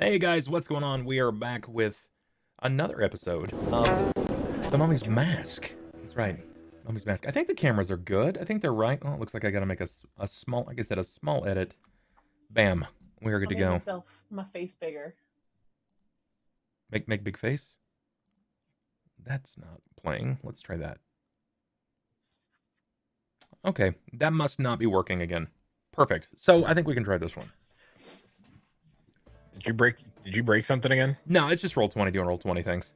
Hey guys, what's going on? We are back with another episode of The Mummy's Mask. That's right, Mummy's Mask. I think the cameras are good. I think they're right. Oh, it looks like I gotta make a small, like I said, a small edit. Bam, we are good to go. Myself, my face bigger. Make big face? That's not playing. Let's try that. Okay, that must not be working again. Perfect. So I think we can try this one. Did you break something again? No, it's just Roll20 doing Roll20 things.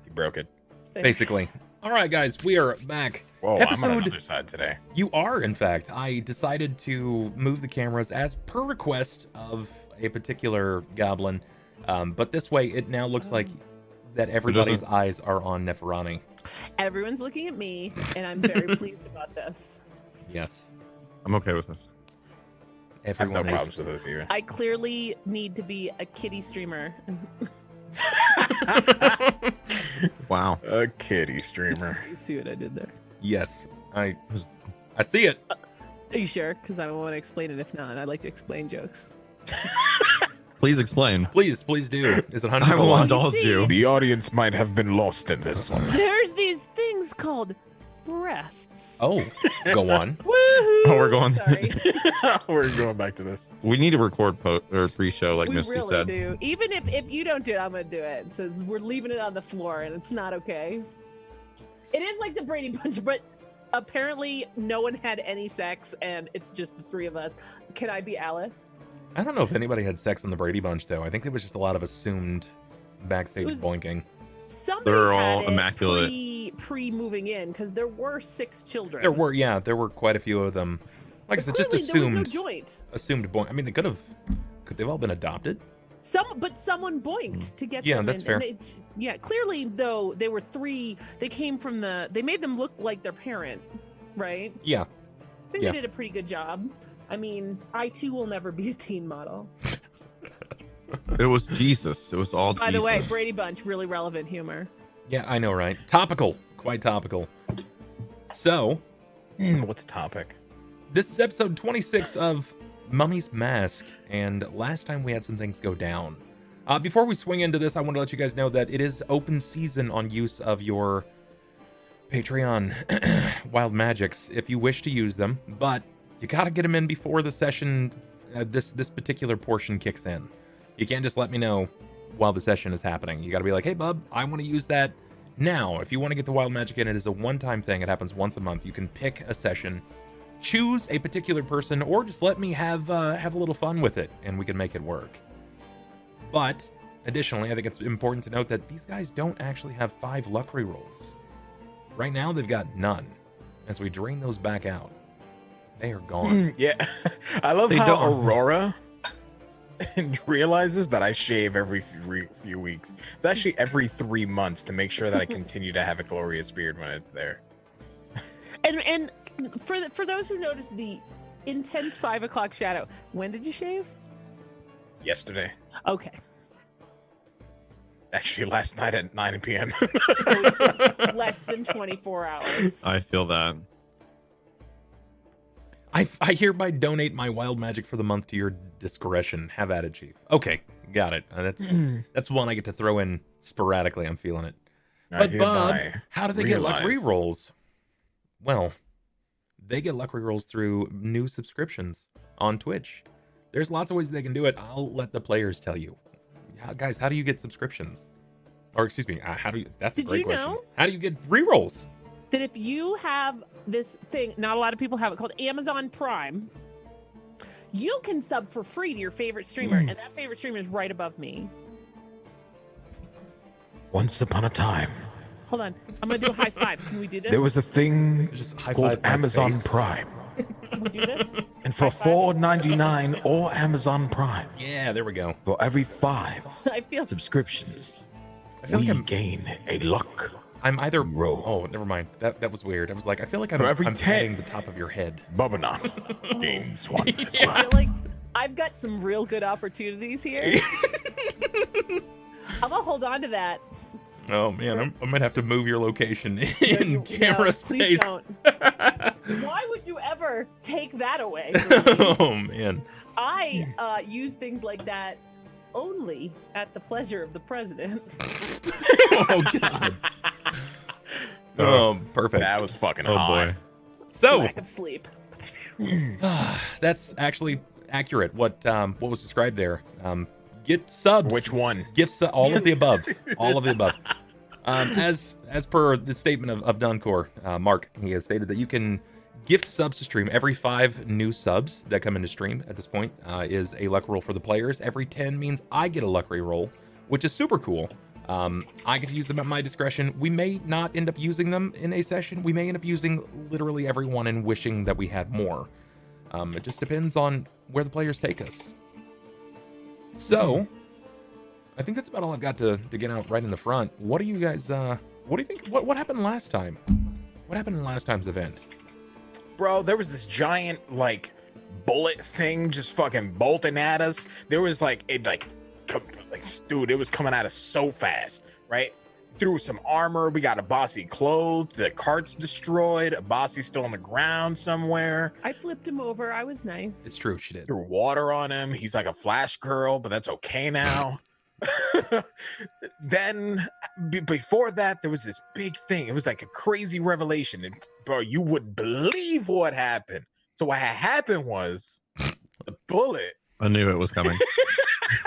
You broke it. Basically. All right, guys, we are back. Whoa, I'm on another side today. You are, in fact. I decided to move the cameras as per request of a particular goblin, but this way it now looks like that everybody's eyes are on Neferani. Everyone's looking at me, and I'm very pleased about this. Yes. I'm okay with this. Everyone I have no is. problems with this either. I clearly need to be a kitty streamer. Wow. A kitty streamer. You see what I did there? Yes, I see it. Are you sure? Because I want to explain it. If not, I like to explain jokes. Please explain. Please do. Is it 100? I will Well, indulge you see- you. The audience might have been lost in this one. There's these things called breasts. Oh, go on. Woohoo! Oh, we're going. Sorry. We're going back to this. We need to record pre-show, like We Misty really said. do. Even if you don't do it, I'm gonna do it. So we're leaving it on the floor, and it's not okay. It is like the Brady Bunch, but apparently no one had any sex, and it's just the three of us. Can I be Alice? I don't know if anybody had sex in the Brady Bunch, though. I think there was just a lot of assumed backstage boinking. Somebody They're had all it immaculate. pre moving in because there were 6 children. There were quite a few of them. Like I said, just Clearly, there was assumed. no joint. Assumed boink. I mean, could they've all been adopted? But someone boinked to get Yeah, them that's in. fair. And clearly though they were 3. They came from they made them look like their parent, right? Yeah. I think Yeah. they did a pretty good job. I mean, I too will never be a teen model. It was Jesus. It was all By Jesus. the way, Brady Bunch, really relevant humor. Yeah, I know, right? Topical. Quite topical. So, What's the topic? this is episode 26 of Mummy's Mask, and last time we had some things go down. Before we swing into this, I want to let you guys know that it is open season on use of your Patreon wild magics if you wish to use them, but you gotta get them in before the session, this particular portion kicks in. You can't just let me know while the session is happening. You gotta be like, hey bub, I want to use that now. If you want to get the wild magic in, it is a one-time thing. It happens once a month. You can pick a session, choose a particular person, or just let me have a little fun with it, and we can make it work. But additionally, I think it's important to note that these guys don't actually have 5 luck rerolls. Right now, they've got none. As we drain those back out, they are gone. Yeah. I love They how don't- Aurora realizes that I shave every few weeks. It's actually every 3 months to make sure that I continue to have a glorious beard when it's there. And for those who noticed the intense 5 o'clock shadow, when did you shave? Yesterday. Okay. Actually, last night at 9 p.m. Less than 24 hours. I feel that. I hereby donate my wild magic for the month to your discretion. Have at it, Chief. Okay, got it. That's one I get to throw in sporadically. I'm feeling it. But Bob, how do they get luck rerolls? Well, they get luck rerolls through new subscriptions on Twitch. There's lots of ways they can do it. I'll let the players tell you. Guys, how do you get subscriptions? Or excuse me, how do you? That's a Did great you question. know? How do you get rerolls? That if you have this thing, not a lot of people have it, called Amazon Prime, you can sub for free to your favorite streamer, and that favorite streamer is right above me. Once upon a time, Hold on, I'm gonna do a high five. Can we do this? there was a thing Just high called five my Amazon face. Prime. Can we do this? And for High five. $4.99 or Amazon Prime, Yeah, there we go. for every 5 I feel subscriptions, I feel we like gain a luck I'm either. roll. Oh, never mind. That was weird. I was like, I feel like I'm For every I'm 10. patting the top of your head. Bubbernaut gains 1 as I well. feel like I've got some real good opportunities here. I'm gonna hold on to that. Oh man, I might have to move your location No, in camera please space. don't. Why would you ever take that away from me? Oh man. I use things like that only at the pleasure of the president. Oh god. Oh, perfect. That was fucking Oh hot. boy. So Lack of sleep. that's actually accurate. What was described there? Get subs. Which one? Gifts, all of the above. All of the above. As per the statement of Donkor, Mark, he has stated that you can gift subs to stream. Every 5 new subs that come into stream at this point is a luck roll for the players. Every 10 means I get a luck roll, which is super cool. I get to use them at my discretion. We may not end up using them in a session. We may end up using literally everyone and wishing that we had more. It just depends on where the players take us. So, I think that's about all I've got to get out right in the front. What do you guys, what do you think, what happened last time? What happened in last time's event? Bro, there was this giant, like, bullet thing just fucking bolting at us. There was, like, dude, it was coming at us so fast, right? Through some armor, we got Abasi clothed, the cart's destroyed, Abasi's still on the ground somewhere. I flipped him over. I was nice. It's true, she did. Threw water on him. He's like a flash girl, but that's okay now. Then before that, there was this big thing. It was like a crazy revelation. And bro, you wouldn't believe what happened. So what had happened was the bullet. I knew it was coming.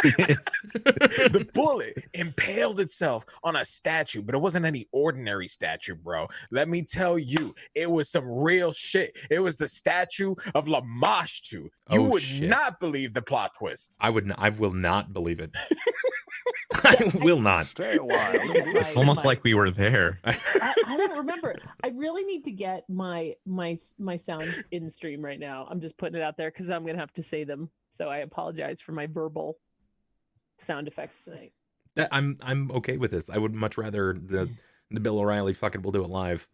The bullet impaled itself on a statue, but it wasn't any ordinary statue, bro. Let me tell you, it was some real shit. It was the statue of Lamashtu. You would shit. not believe the plot twist. I will not believe it. I will not. Stay a while. It's almost like we were there. I don't remember. I really need to get my sound in stream right now. I'm just putting it out there because I'm gonna have to say them. So I apologize for my verbal sound effects tonight. I'm okay with this. I would much rather the Bill O'Reilly fucking we'll do it live.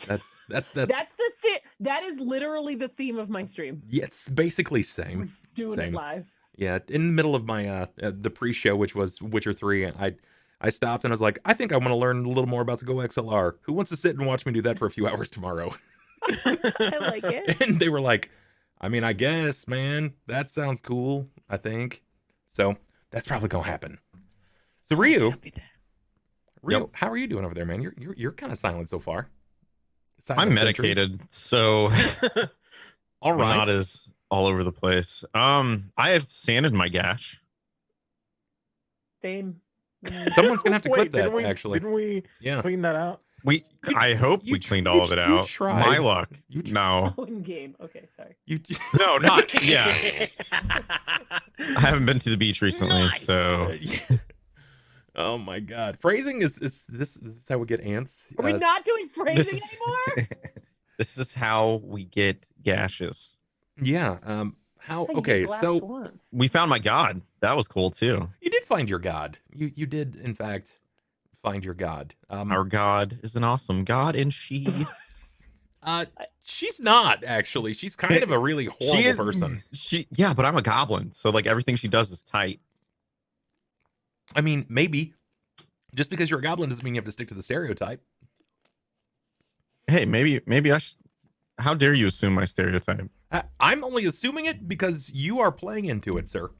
That's that is literally the theme of my stream. yeah, it's basically same. Doing Same. it live. Yeah, in the middle of my the pre-show, which was Witcher 3, I stopped and I was like, I think I want to learn a little more about the Go XLR. Who wants to sit and watch me do that for a few hours tomorrow? I like it. And they were like, I mean, I guess, man, that sounds cool, I think. So that's probably gonna happen. So Ryu, Yep. how are you doing over there, man? You're kind of silent so far. I'm Silent sentry. medicated, so All right. not as all over the place. I have sanded my gash. Same. Someone's gonna have to clip didn't that. we, Actually, didn't we yeah. clean that out? I hope we cleaned all of it out. tried. My luck. You tried. No, Oh, in game. Okay, sorry. You. no, not yeah. I haven't been to the beach recently, Nice. so Oh my god, phrasing is this is how we get ants. Are we not doing phrasing is- anymore? this is how we get gashes. Yeah. How? Hey, Okay. glass So swans. We found my god. That was cool too. you did find your god. You did in fact find your god. Our god is an awesome god, and she She's not actually. She's kind of a really horrible person. Yeah, but I'm a goblin, so like everything she does is tight. I mean, maybe just because you're a goblin doesn't mean you have to stick to the stereotype. Hey, maybe I should. How dare you assume my stereotype? I'm only assuming it because you are playing into it, sir.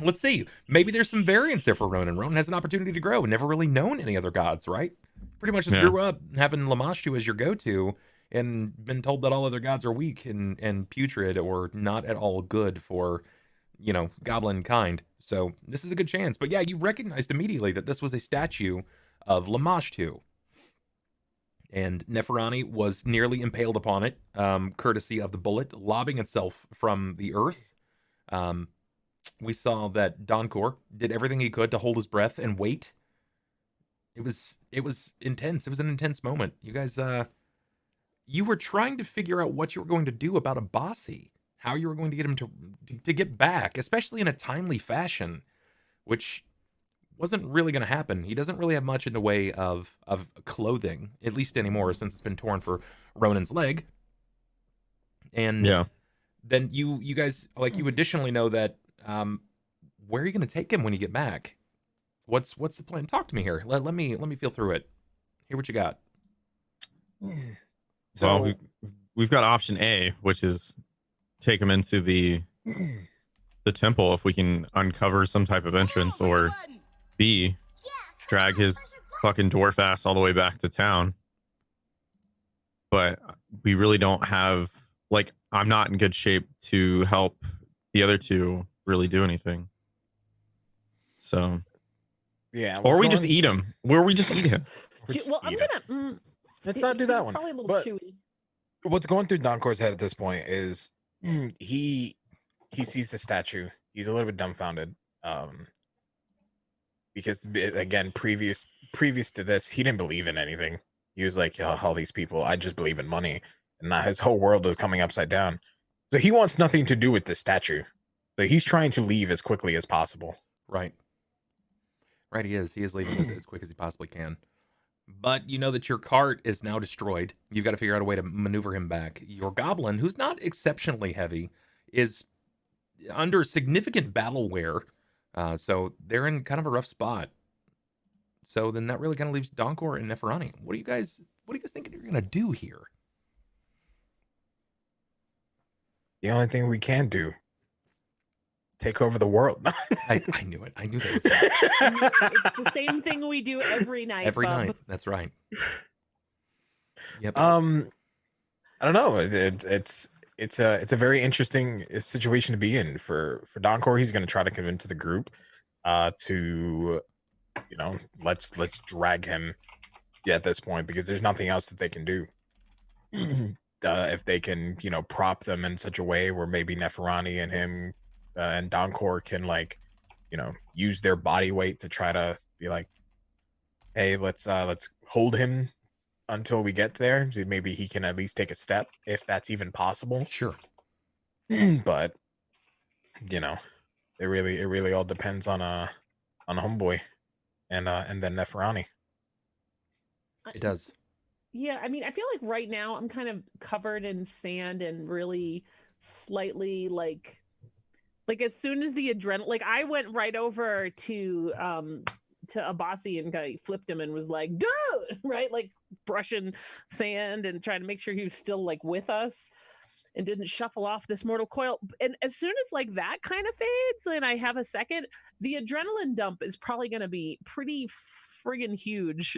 Let's see. Maybe there's some variance there for Ronan. Ronan has an opportunity to grow. Never really known any other gods, right? Pretty much just Yeah. grew up having Lamashtu as your go-to and been told that all other gods are weak and putrid or not at all good for, goblin kind. So this is a good chance. But yeah, you recognized immediately that this was a statue of Lamashtu. And Neferani was nearly impaled upon it, courtesy of the bullet lobbing itself from the earth. We saw that Donkor did everything he could to hold his breath and wait. It was intense. It was an intense moment. You guys, you were trying to figure out what you were going to do about Abasi, how you were going to get him to get back, especially in a timely fashion, which wasn't really going to happen. He doesn't really have much in the way of clothing, at least anymore, since it's been torn for Ronan's leg. And Yeah. then you guys, like, you additionally know that where are you going to take him when you get back? What's the plan? Talk to me here. Let me feel through it. Hear what you got. Well, we've got option A, which is take him into the the temple if we can uncover some type of entrance, or B, drag his fucking dwarf ass all the way back to town. But we really don't have, like, I'm not in good shape to help the other two really do anything. So, Yeah. or we just eat him. Where we just eat him. Well, I'm gonna. Let's not do that one. Probably a little But chewy. what's going through Donkor's head at this point is he sees the statue. He's a little bit dumbfounded. Because again, previous to this, he didn't believe in anything. He was like, oh, all these people, I just believe in money. And now his whole world is coming upside down. So he wants nothing to do with this statue. So he's trying to leave as quickly as possible. Right. Right, he is. He is leaving as quick as he possibly can. But you know that your cart is now destroyed. You've got to figure out a way to maneuver him back. Your goblin, who's not exceptionally heavy, is under significant battle wear. So they're in kind of a rough spot. So then that really kind of leaves Donkor and Neferani. What do you guys think you're gonna do here? The only thing we can do, take over the world. I knew it. I knew that was It's the same thing we do every night. every bub. night. That's right. Yep. I don't know. It's a very interesting situation to be in for Donkor. He's going to try to convince the group to, you know, let's drag him at this point, because there's nothing else that they can do. If they can, you know, prop them in such a way where maybe Neferani and him and Donkor can, like, you know, use their body weight to try to be like, hey, let's hold him until we get there. Maybe he can at least take a step, if that's even possible. Sure. But you know, it really all depends on Homeboy and then Neferani. It does. Yeah, I mean, I feel like right now I'm kind of covered in sand and really slightly like as soon as the adrenaline, like I went right over to Abasi and kind of flipped him and was like, dude, right? Like brushing sand and trying to make sure he was still like with us and didn't shuffle off this mortal coil. And as soon as like that kind of fades and I have a second, the adrenaline dump is probably going to be pretty friggin' huge,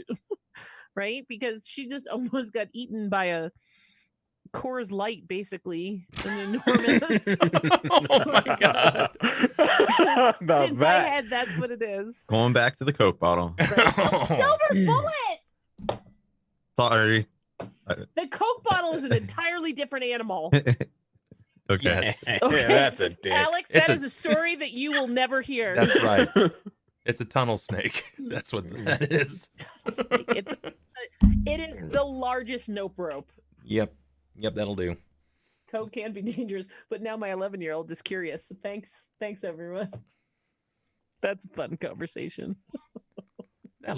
right? Because she just almost got eaten by a Coors Light, basically. An enormous. Oh my god! In my head, that's what it is. Going back to the Coke bottle. Right. Silver bullet. Sorry. The Coke bottle is an entirely different animal. Okay. Yes. Okay. That's a dick. Alex, that is a story that you will never hear. That's right. It's a tunnel snake. That's what that is. It is the largest nope rope. Yep, that'll do. Coke can be dangerous, but now my 11-year-old is curious. Thanks everyone. That's a fun conversation.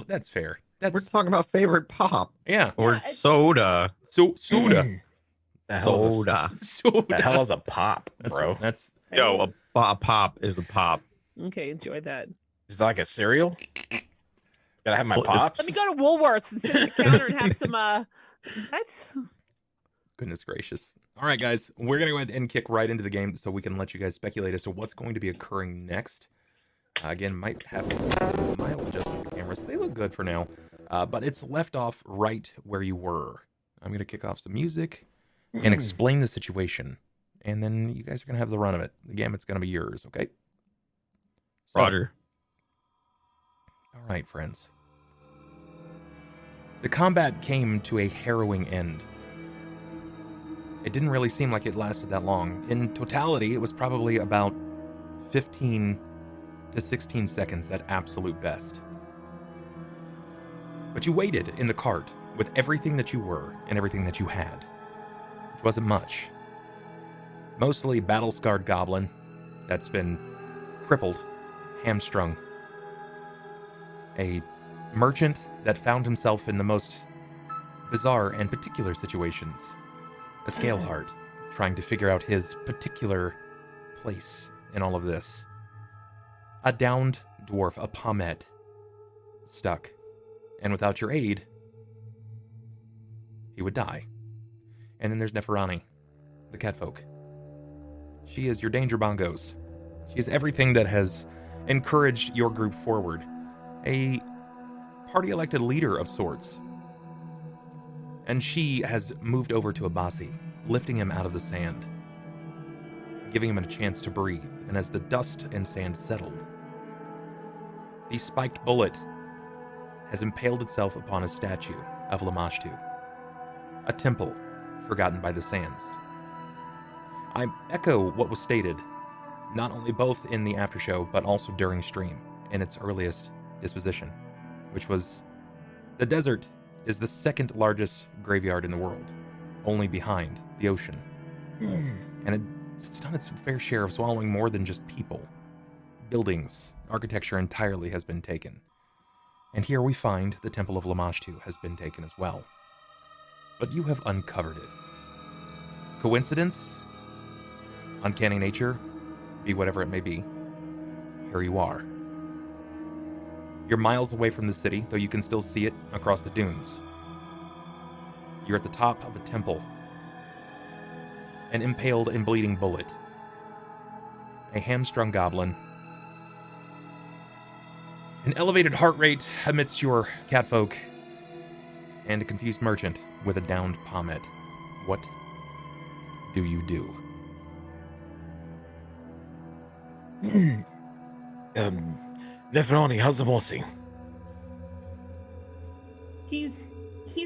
That's fair. We're talking about favorite pop. Yeah. Or soda. Soda. Soda. The hell is a pop, bro? Yo, a pop is a pop. Okay, enjoy that. Is it like a cereal? Gotta have my pops. Let me go to Woolworths and sit at the counter and have some. That's. Goodness gracious! All right, guys, we're gonna go ahead and kick right into the game so we can let you guys speculate as to what's going to be occurring next. Again, might have a mild adjustment to the cameras. They look good for now, but it's left off right where you were. I'm gonna kick off some music and explain the situation, and then you guys are gonna have the run of it. The gambit's gonna be yours, okay? Roger. All right, friends. The combat came to a harrowing end. It didn't really seem like it lasted that long. In totality, it was probably about 15 to 16 seconds at absolute best. But you waited in the cart with everything that you were and everything that you had, which wasn't much. Mostly battle-scarred goblin that's been crippled, hamstrung. A merchant that found himself in the most bizarre and particular situations. A scale heart trying to figure out his particular place in all of this. A downed dwarf, a pommet, stuck. And without your aid, he would die. And then there's Neferani, the catfolk. She is your danger bongos. She is everything that has encouraged your group forward. A party-elected leader of sorts. And she has moved over to Abasi, lifting him out of the sand, giving him a chance to breathe. And as the dust and sand settled, the spiked bullet has impaled itself upon a statue of Lamashtu, a temple forgotten by the sands. I echo what was stated, not only both in the after show, but also during stream, in its earliest disposition, which was the desert is the second largest graveyard in the world, only behind the ocean. And it's done its fair share of swallowing more than just people. Buildings, architecture entirely has been taken. And here we find the Temple of Lamashtu has been taken as well. But you have uncovered it. Coincidence? Uncanny nature? Be whatever it may be. Here you are. You're miles away from the city, though you can still see it across the dunes. You're at the top of a temple. An impaled and bleeding bullet. A hamstrung goblin. An elevated heart rate amidst your catfolk. And a confused merchant with a downed pommet. What do you do? Neferani, how's the bossy? He's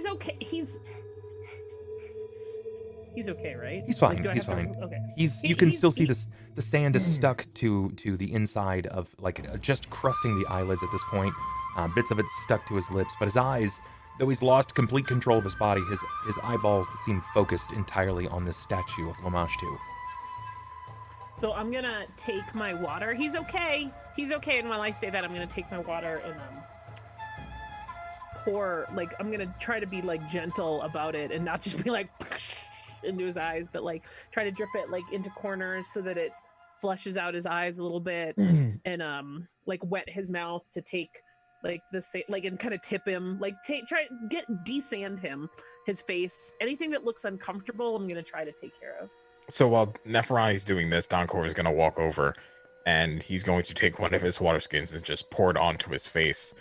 okay. He's okay, right? He's fine. Like, do I He's have to- fine. Okay. You can still see this. The sand is stuck to the inside of, like, just crusting the eyelids at this point. Bits of it stuck to his lips, but his eyes, though he's lost complete control of his body, his eyeballs seem focused entirely on this statue of Lamashtu. So I'm gonna take my water. He's okay. He's okay. And while I say that, I'm gonna take my water and pour. Like, I'm gonna try to be like gentle about it and not just be like into his eyes, but like try to drip it like into corners so that it flushes out his eyes a little bit, and like wet his mouth to take like and kind of tip him, like try to desand him, his face, anything that looks uncomfortable. I'm gonna try to take care of. So while Neferani's doing this, Donkor is going to walk over and he's going to take one of his water skins and just pour it onto his face.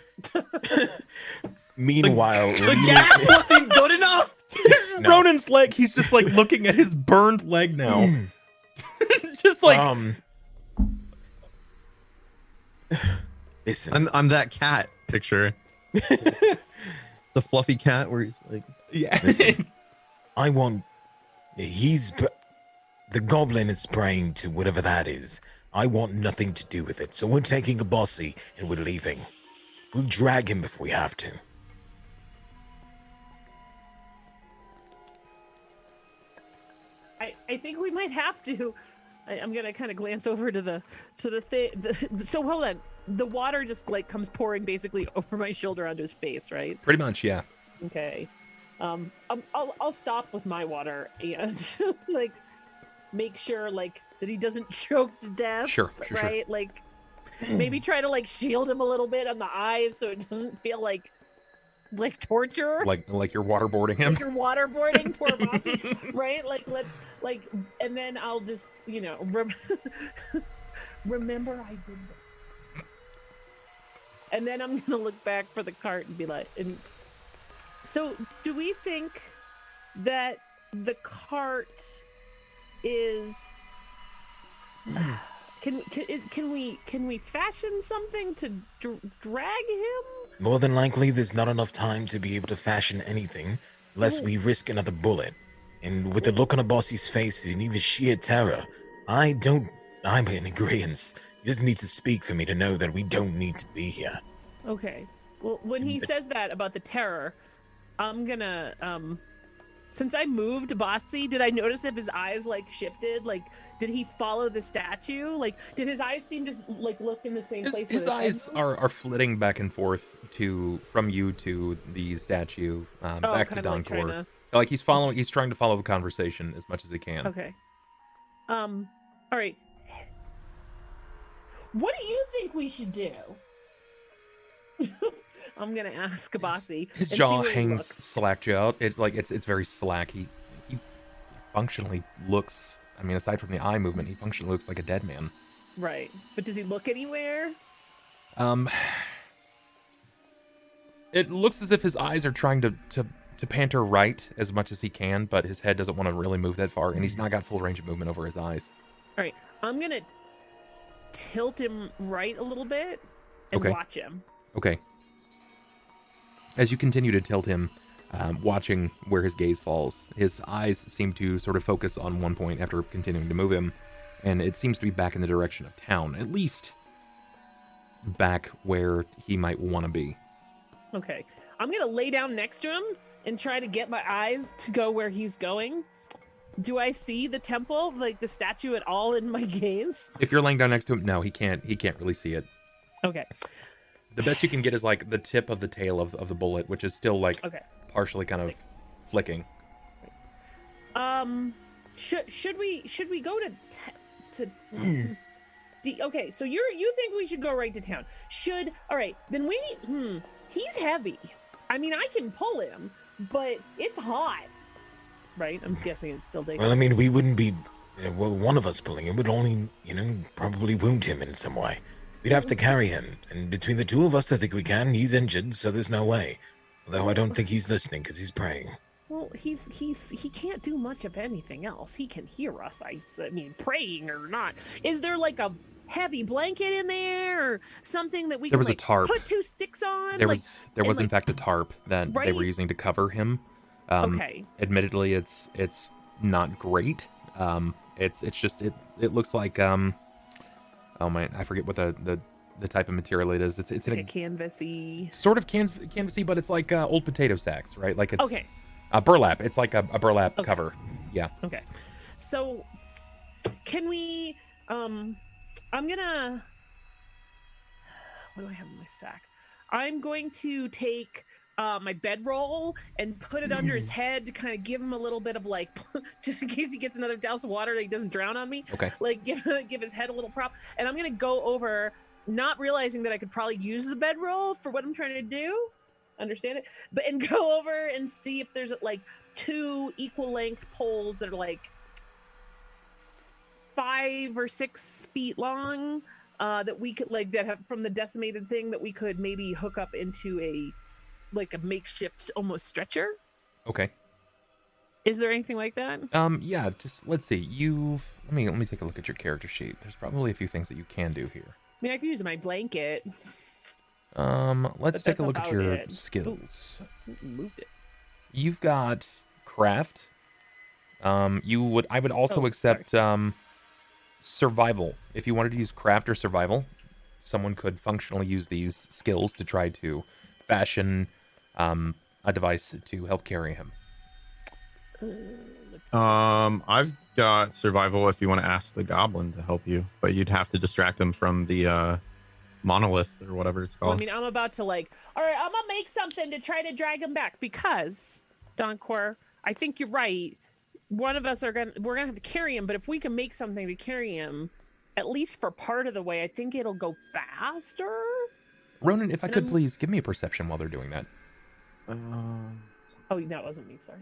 Meanwhile, The gas wasn't good enough. No. Ronan's leg, he's just like looking at his burned leg now. Just like listen, I'm that cat picture. The fluffy cat where he's like, yeah. Listen. I want the goblin is praying to whatever that is. I want nothing to do with it. So we're taking Abasi and we're leaving. We'll drag him if we have to. I think we might have to. I'm gonna kind of glance over to the thing. So hold on. The water just like comes pouring basically over my shoulder onto his face, right? Pretty much, yeah. Okay. I'll stop with my water and like make sure like that he doesn't choke to death. Sure. Right? Like maybe try to like shield him a little bit on the eyes so it doesn't feel like torture. Like you're waterboarding him. Like you're waterboarding poor Bossy, right? Like let's like, and then I'll just remember I did this, and then I'm gonna look back for the cart and be like, so do we think that the cart is? Can we fashion something to drag him? More than likely, there's not enough time to be able to fashion anything, lest we risk another bullet. And with the look on Abasi's face and even sheer terror, I'm in agreement. He doesn't need to speak for me to know that we don't need to be here. Okay. Well, when he says that about the terror, I'm gonna since I moved Bossy, did I notice if his eyes like shifted? Like, did he follow the statue? Like, did his eyes seem to like look in the same place? His eyes are flitting back and forth from you to the statue, back to Donkor. Like he's trying to follow the conversation as much as he can. Okay. All right. What do you think we should do? I'm gonna ask Abasi. His jaw hangs slack out. It's like it's very slack. He functionally looks. I mean, aside from the eye movement, he functionally looks like a dead man. Right. But does he look anywhere? It looks as if his eyes are trying to panter right as much as he can, but his head doesn't want to really move that far, and he's not got full range of movement over his eyes. All right. I'm going to tilt him right a little bit and watch him. Okay. As you continue to tilt him, watching where his gaze falls, his eyes seem to sort of focus on one point after continuing to move him, and it seems to be back in the direction of town, at least back where he might want to be. Okay. I'm going to lay down next to him and try to get my eyes to go where he's going. Do I see the temple, like the statue at all in my gaze? If you're laying down next to him, no, he can't really see it. Okay. The best you can get is like the tip of the tail of the bullet, which is still like partially kind of flicking. Should we go okay, so you think we should go right to town. All right, then he's heavy. I mean, I can pull him, but it's hot. Right? I'm guessing it's still daytime. Well, I mean, we wouldn't be... Well, one of us pulling him would only, probably wound him in some way. We'd have to carry him, and between the two of us, I think we can. He's injured, so there's no way. Although I don't think he's listening, because he's praying. Well, he can't do much of anything else. He can hear us, I mean, praying or not. Is there like a heavy blanket in there, or something that we there can was a tarp. Put two sticks on? There was in fact a tarp that they were using to cover him. Okay. Admittedly, it's not great. It's just it looks like oh my, I forget what the type of material it is. It's like a canvasy. Sort of canvasy, but it's like old potato sacks, right? Like it's burlap. It's like a burlap cover. Yeah. Okay. So can we I'm gonna, what do I have in my sack? I'm going to take my bedroll and put it under his head to kind of give him a little bit of like, just in case he gets another douse of water that he doesn't drown on me. Okay. Like give his head a little prop. And I'm going to go over, not realizing that I could probably use the bedroll for what I'm trying to do. Understand it? And go over and see if there's like 2 equal length poles that are like 5 or 6 feet long, that we could that have from the decimated thing that we could maybe hook up into a makeshift almost stretcher. Okay. Is there anything like that? Yeah, just let's see. Let me take a look at your character sheet. There's probably a few things that you can do here. I mean, I could use my blanket. Let's take a look at your skills. Ooh, moved it. You've got craft. I would also accept survival. If you wanted to use craft or survival, someone could functionally use these skills to try to fashion a device to help carry him. I've got survival if you want to ask the goblin to help you, but you'd have to distract him from the monolith or whatever it's called. Well, I mean, I'm about to all right, I'm gonna make something to try to drag him back because Donkor, I think you're right. One of us we're gonna have to carry him, but if we can make something to carry him, at least for part of the way, I think it'll go faster. Ronan, if I could please give me a perception while they're doing that. Oh, that wasn't me. Sorry.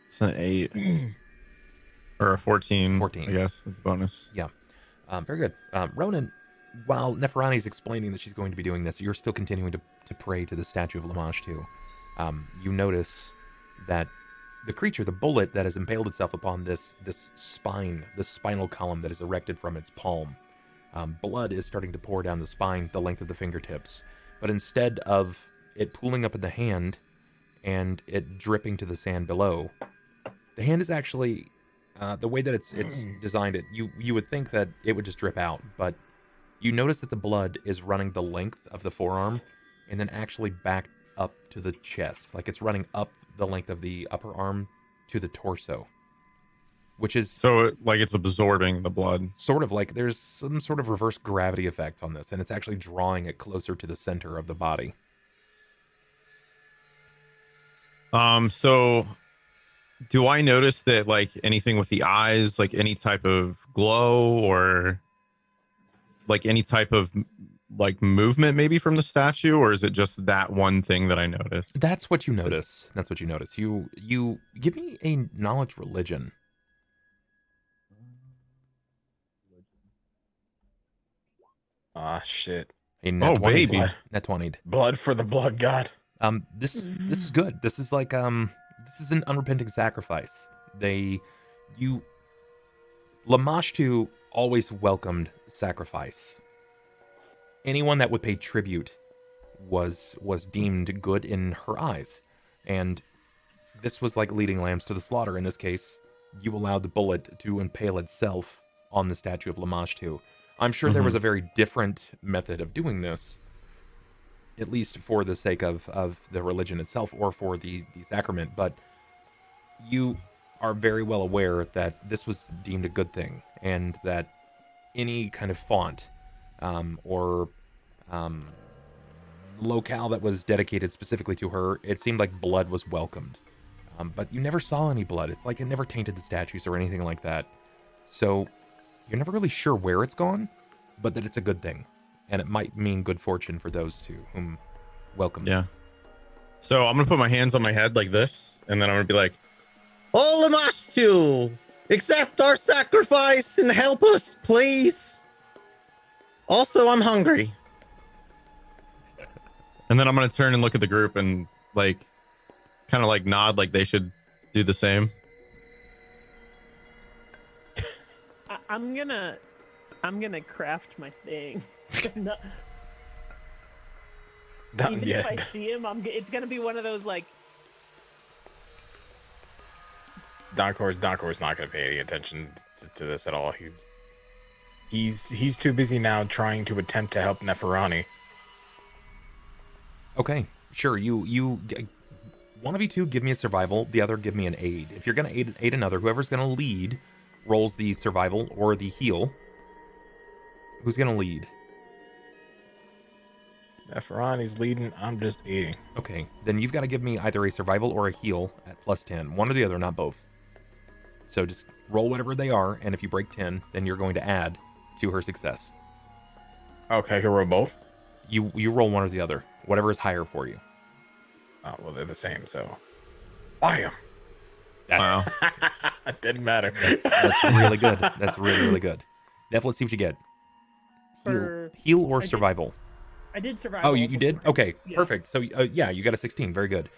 It's an 8 or a 14. 14, I guess, with the bonus. Yeah. Very good. Ronan, while Neferani's explaining that she's going to be doing this, you're still continuing to pray to the statue of Lamage too. You notice that the creature, the bullet that has impaled itself upon this spine, this spinal column that is erected from its palm, blood is starting to pour down the spine the length of the fingertips. But instead of it pooling up in the hand and it dripping to the sand below, the hand is actually, the way that it's designed, you would think that it would just drip out, but you notice that the blood is running the length of the forearm and then actually back up to the chest. Like it's running up the length of the upper arm to the torso, which is... So like it's absorbing the blood. Sort of like there's some sort of reverse gravity effect on this, and it's actually drawing it closer to the center of the body. So do I notice that like anything with the eyes, like any type of glow or like any type of like movement maybe from the statue, or is it just that one thing that I noticed? That's what you notice. You give me a knowledge religion. Ah, shit. A Oh, baby. Net 20. Blood for the blood god. This is good. This is like this is an unrepenting sacrifice. Lamashtu always welcomed sacrifice. Anyone that would pay tribute was deemed good in her eyes, and this was like leading lambs to the slaughter. In this case, you allowed the bullet to impale itself on the statue of Lamashtu. I'm sure there was a very different method of doing this, at least for the sake of the religion itself or for the sacrament, but you are very well aware that this was deemed a good thing, and that any kind of font or locale that was dedicated specifically to her, it seemed like blood was welcomed. But you never saw any blood. It's like it never tainted the statues or anything like that. So you're never really sure where it's gone, but that it's a good thing. And it might mean good fortune for those two whom welcome. Yeah. So I'm gonna put my hands on my head like this, and then I'm gonna be like, "Oh, Lamashtu, accept our sacrifice and help us, please. Also, I'm hungry." And then I'm gonna turn and look at the group and like, kind of like nod, like they should do the same. I'm gonna craft my thing. No. Even if I see him, it's gonna be one of those like. Donkor's not gonna pay any attention to this at all. He's too busy now trying to attempt to help Neferani. Okay, sure. You one of you two give me a survival, the other give me an aid. If you're gonna aid another, whoever's gonna lead rolls the survival or the heal. Who's gonna lead? Neferani's leading. I'm just aiding. Okay, then you've got to give me either a survival or a heal at +10. One or the other, not both. So just roll whatever they are, and if you break 10, then you're going to add to her success. Okay, I can roll both. You roll one or the other, whatever is higher for you. Oh well, they're the same. So, bam. That's, It didn't matter. that's really good. That's really good. Neff, let's see what you get. Heal or survival? I did survival. Oh, you did? Okay, Yeah. perfect. So, yeah, you got a 16. Very good.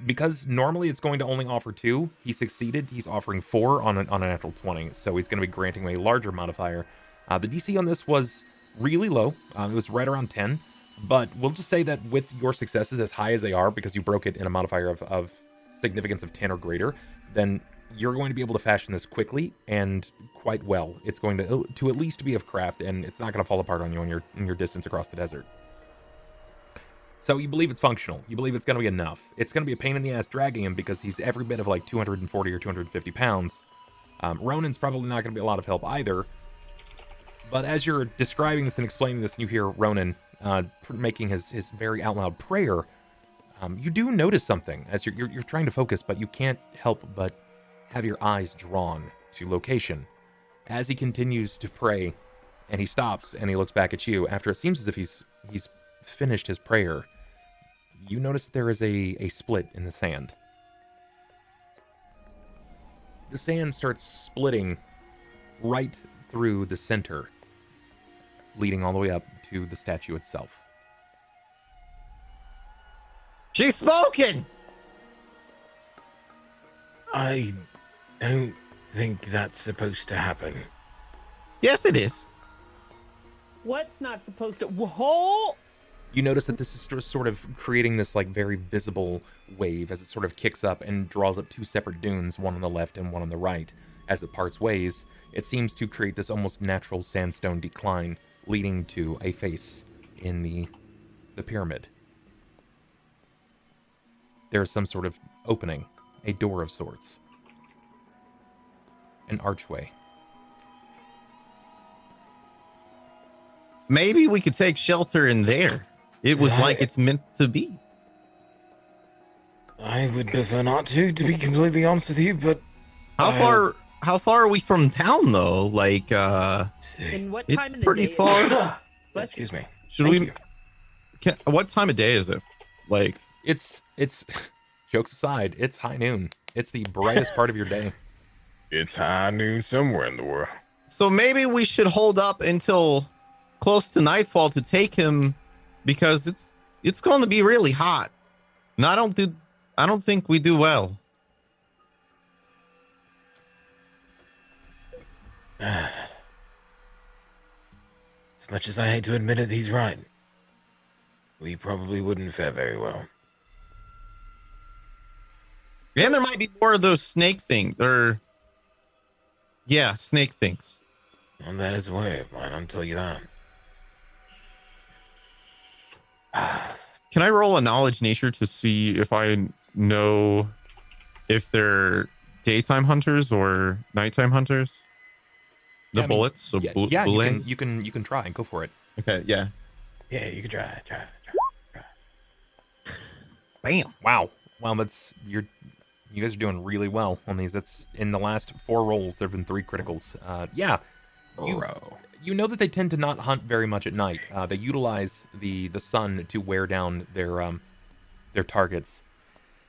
Because normally it's going to only offer 2. He succeeded. He's offering 4 on a natural 20. So he's going to be granting a larger modifier. The DC on this was really low. It was right around 10. But we'll just say that with your successes as high as they are, because you broke it in a modifier of significance of 10 or greater, then you're going to be able to fashion this quickly and quite well. It's going to at least be of craft, and it's not going to fall apart on you in your distance across the desert. So you believe it's functional. You believe it's going to be enough. It's going to be a pain in the ass dragging him because he's every bit of like 240 or 250 pounds. Ronan's probably not going to be a lot of help either. But as you're describing this and explaining this, and you hear Ronan making his very out loud prayer, you do notice something as you're trying to focus, but you can't help but have your eyes drawn to location. As he continues to pray, and he stops and he looks back at you, after it seems as if he's finished his prayer, you notice there is a split in the sand. The sand starts splitting right through the center, leading all the way up to the statue itself. She's smoking! I don't think that's supposed to happen. Yes, it is. What's not supposed to? Whoa! You notice that this is sort of creating this like very visible wave as it sort of kicks up and draws up 2 separate dunes, one on the left and one on the right. As it parts ways, it seems to create this almost natural sandstone decline, leading to a face in the pyramid. There is some sort of opening, a door of sorts, an archway. Maybe we could take shelter in there. It was like it's meant to be. I would prefer not to be completely honest with you, but How far are we from town though? Like And what time it's in the pretty day? far. Excuse me. Should Thank we you. what time of day is it? Like It's jokes aside, it's high noon. It's the brightest part of your day. It's high noon somewhere in the world. so maybe we should hold up until close to nightfall to take him because it's going to be really hot. And I don't think we do well. As much as I hate to admit it, he's right. We probably wouldn't fare very well. And there might be more of those snake things, snake things. And that is a way of mine, I'll tell you that. Can I roll a knowledge nature to see if I know if they're daytime hunters or nighttime hunters? The bullets? So you can try and go for it. Okay, yeah. Yeah, you can try. Bam. Wow, you guys are doing really well on these. That's in the last 4 rolls. There have been 3 criticals. You know that they tend to not hunt very much at night. They utilize the sun to wear down their targets.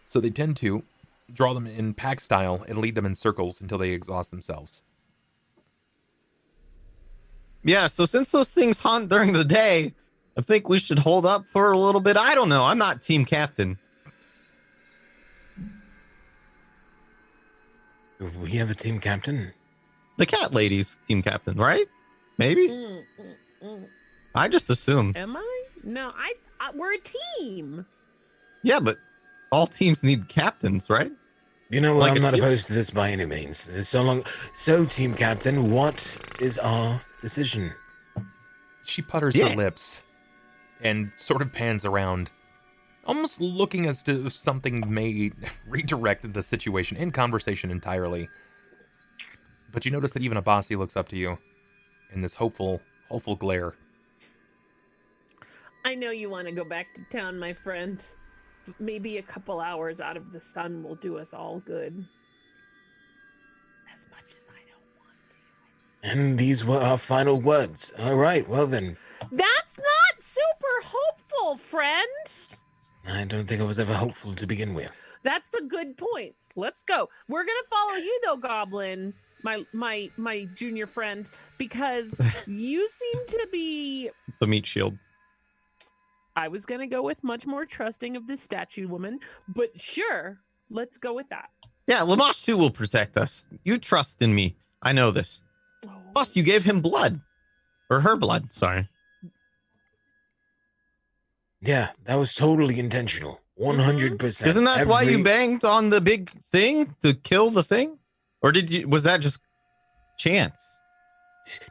So they tend to draw them in pack style and lead them in circles until they exhaust themselves. Yeah, so since those things hunt during the day, I think we should hold up for a little bit. I don't know. I'm not team captain. We have a team captain? The cat lady's team captain, right? Maybe? I just assumed. Am I? No, we're a team. Yeah, but all teams need captains, right? You know what? I'm not opposed to this by any means. So, team captain, what is our decision? She putters her lips and sort of pans around, almost looking as to if something may redirect the situation in conversation entirely. But you notice that even Abasi looks up to you in this hopeful glare. I know you want to go back to town, my friend. Maybe a couple hours out of the sun will do us all good. As much as I don't want to. And these were our final words. All right, well then. That's not super hopeful, friends. I don't think I was ever hopeful to begin with. That's a good point. Let's go. We're gonna follow you though, Goblin, my junior friend, because you seem to be the meat shield. I was gonna go with much more trusting of this statue woman, but sure, let's go with that. Yeah, Lamash too will protect us. You trust in me. I know this. Plus, you gave him blood. Or her blood, sorry. Yeah, that was totally intentional. 100%. Isn't that why you banged on the big thing to kill the thing? Or was that just chance?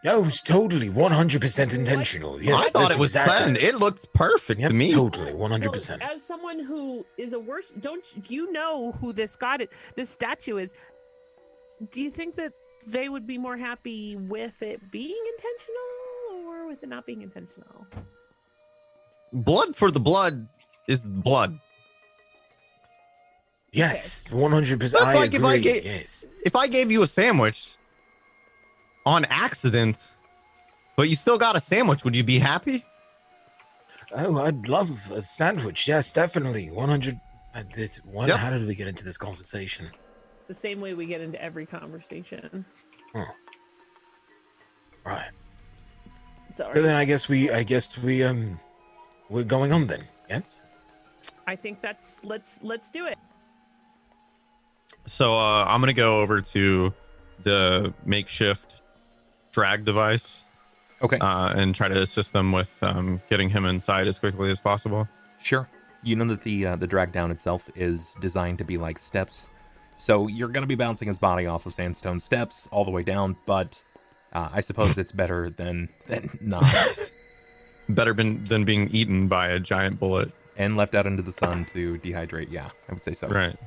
No, it was totally 100% intentional. Yes, I thought it was planned. It looked perfect to me. Totally, 100%. Well, as someone who is a worse, don't you know who this god is, this statue is? Do you think that they would be more happy with it being intentional or with it not being intentional? Blood for the blood is blood. Yes, 100%. That's I like agree. If I gave you a sandwich on accident, but you still got a sandwich, would you be happy? Oh, I'd love a sandwich. Yes, definitely. 100. How did we get into this conversation? The same way we get into every conversation. Huh. Right. Sorry. So then I guess we're going on then. Yes. I think let's do it. So I'm gonna go over to the makeshift drag device. Okay. And try to assist them with getting him inside as quickly as possible. Sure. You know that the drag down itself is designed to be like steps. So you're going to be bouncing his body off of sandstone steps all the way down, but I suppose it's better than not. Better than being eaten by a giant bullet. And left out into the sun to dehydrate. Yeah, I would say so. Right.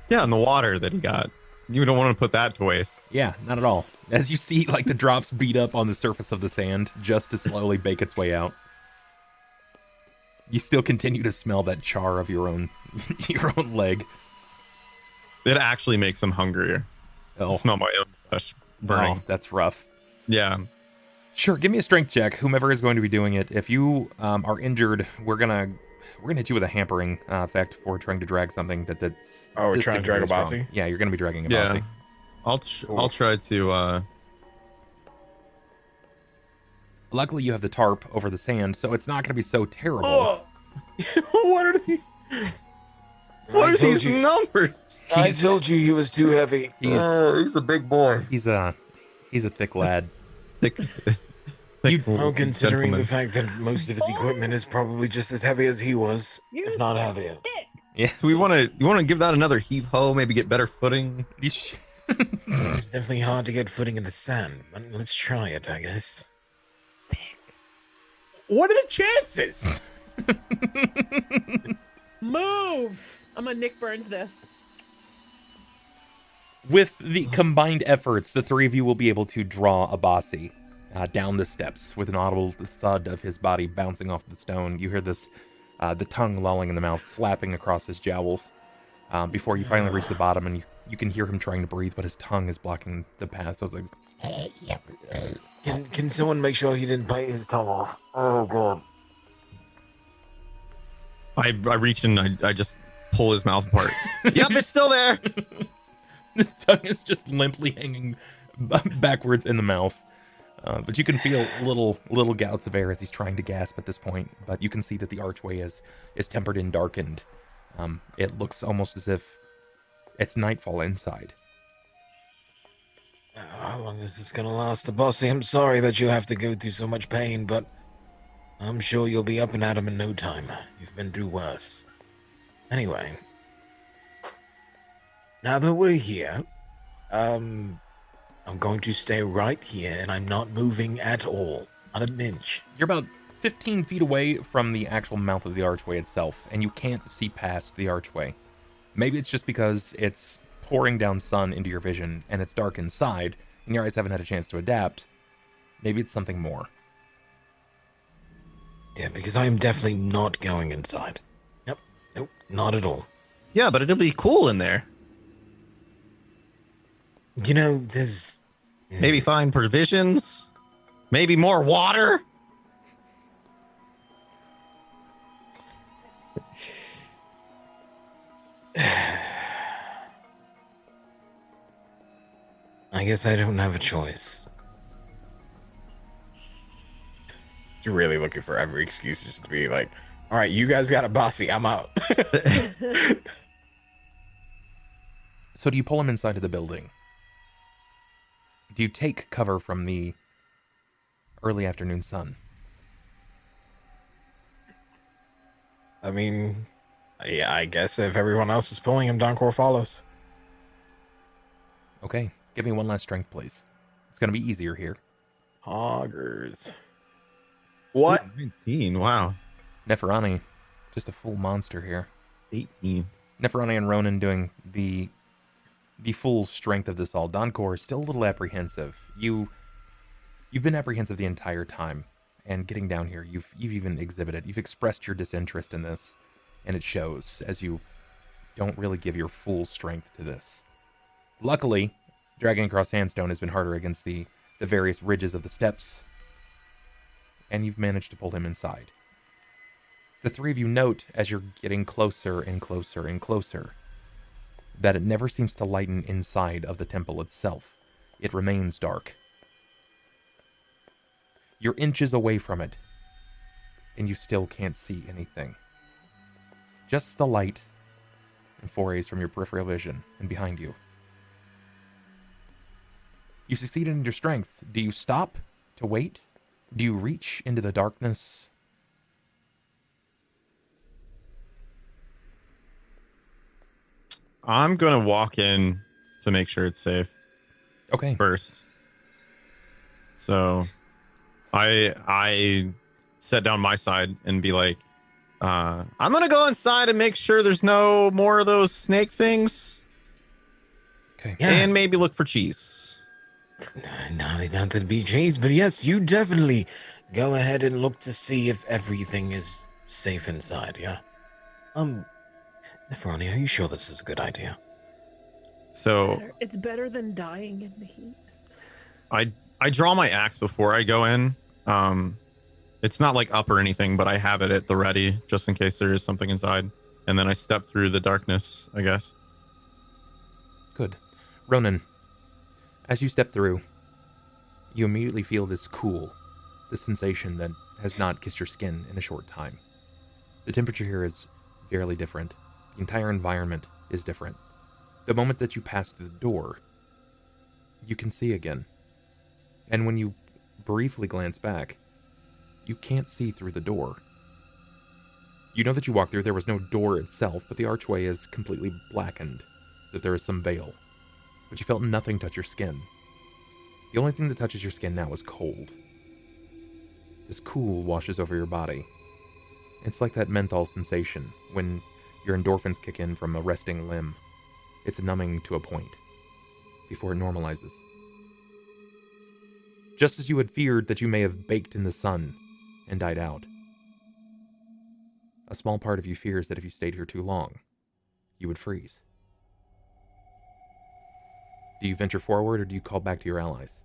Yeah, and the water that he got. You don't want to put that to waste. Yeah, not at all. As you see, like, the drops beat up on the surface of the sand just to slowly bake its way out. You still continue to smell that char of your own leg. It actually makes him hungrier. Oh. To smell my own flesh burning. Oh, that's rough. Yeah. Sure, give me a strength check, whomever is going to be doing it. If you are injured, we're gonna hit you with a hampering effect for trying to drag something that's. Oh, we're trying to drag Abasi? Yeah, you're gonna be dragging Abasi. Yeah. I'll try to. Luckily, you have the tarp over the sand, so it's not going to be so terrible. Oh, what are these? What are these numbers? I told you he was too heavy. He's a big boy. He's a thick lad. Thick Well, considering gentleman. the fact that most of his equipment is probably just as heavy as he was, if not heavier. Yeah. So you want to give that another heave ho, maybe get better footing. It's definitely hard to get footing in the sand, but let's try it, I guess. What are the chances? Move! I'm gonna Nick Burns this. With the combined efforts, the three of you will be able to draw Abasi down the steps with an audible thud of his body bouncing off the stone. You hear this, the tongue lolling in the mouth, slapping across his jowls before you finally reach the bottom, and you can hear him trying to breathe, but his tongue is blocking the path. So it's like, Can someone make sure he didn't bite his tongue off? Oh, God. I reach and I just pull his mouth apart. Yep, it's still there. the tongue is just limply hanging backwards in the mouth. But you can feel little gouts of air as he's trying to gasp at this point. But you can see that the archway is tempered and darkened. It looks almost as if it's nightfall inside. How long is this gonna last, Abasi? I'm sorry that you have to go through so much pain, but I'm sure you'll be up and at 'em in no time. You've been through worse. Anyway, now that we're here, I'm going to stay right here, and I'm not moving at all, not an inch. You're about 15 feet away from the actual mouth of the archway itself, and you can't see past the archway. Maybe it's just because it's pouring down sun into your vision, and it's dark inside, and your eyes haven't had a chance to adapt. Maybe it's something more. Yeah, because I am definitely not going inside. Nope, not at all. Yeah, but it'll be cool in there. You know, there's... Maybe find provisions. Maybe more water. I guess I don't have a choice. You're really looking for every excuse just to be like, all right, you guys got Abasi, I'm out. So do you pull him inside of the building? Do you take cover from the early afternoon sun? I mean, yeah, I guess if everyone else is pulling him, Donkor follows. Okay, give me one last strength, please. It's going to be easier here. Hoggers. What? 19, wow. Neferani, just a full monster here. 18. Neferani and Ronan doing the full strength of this all. Donkor is still a little apprehensive. You've been apprehensive the entire time, and getting down here, you've even exhibited, you've expressed your disinterest in this, and it shows as you don't really give your full strength to this. Luckily, dragging across sandstone has been harder against the various ridges of the steps, and you've managed to pull him inside. The three of you note as you're getting closer and closer and closer that it never seems to lighten inside of the temple itself. It remains dark. You're inches away from it, and you still can't see anything. Just the light and forays from your peripheral vision and behind you. You succeeded in your strength. Do you stop to wait? Do you reach into the darkness? I'm going to walk in to make sure it's safe Okay. first. So I set down my side and be like, I'm going to go inside and make sure there's no more of those snake things. Okay. Yeah. And maybe look for cheese. No, they don't have to be changed, but yes, you definitely go ahead and look to see if everything is safe inside, yeah? Neferani, are you sure this is a good idea? So It's better than dying in the heat. I draw my axe before I go in. It's not like up or anything, but I have it at the ready just in case there is something inside. And then I step through the darkness, I guess. Good. Ronan, as you step through, you immediately feel this cool this sensation that has not kissed your skin in a short time. The temperature here is fairly different. The entire environment is different. The moment that you pass through the door, you can see again. And when you briefly glance back, you can't see through the door. You know that you walked through, there was no door itself, but the archway is completely blackened, as if there is some veil. But you felt nothing touch your skin. The only thing that touches your skin now is cold. This cool washes over your body. It's like that menthol sensation when your endorphins kick in from a resting limb. It's numbing to a point, before it normalizes. Just as you had feared that you may have baked in the sun and died out. A small part of you fears that if you stayed here too long, you would freeze. Do you venture forward or do you call back to your allies?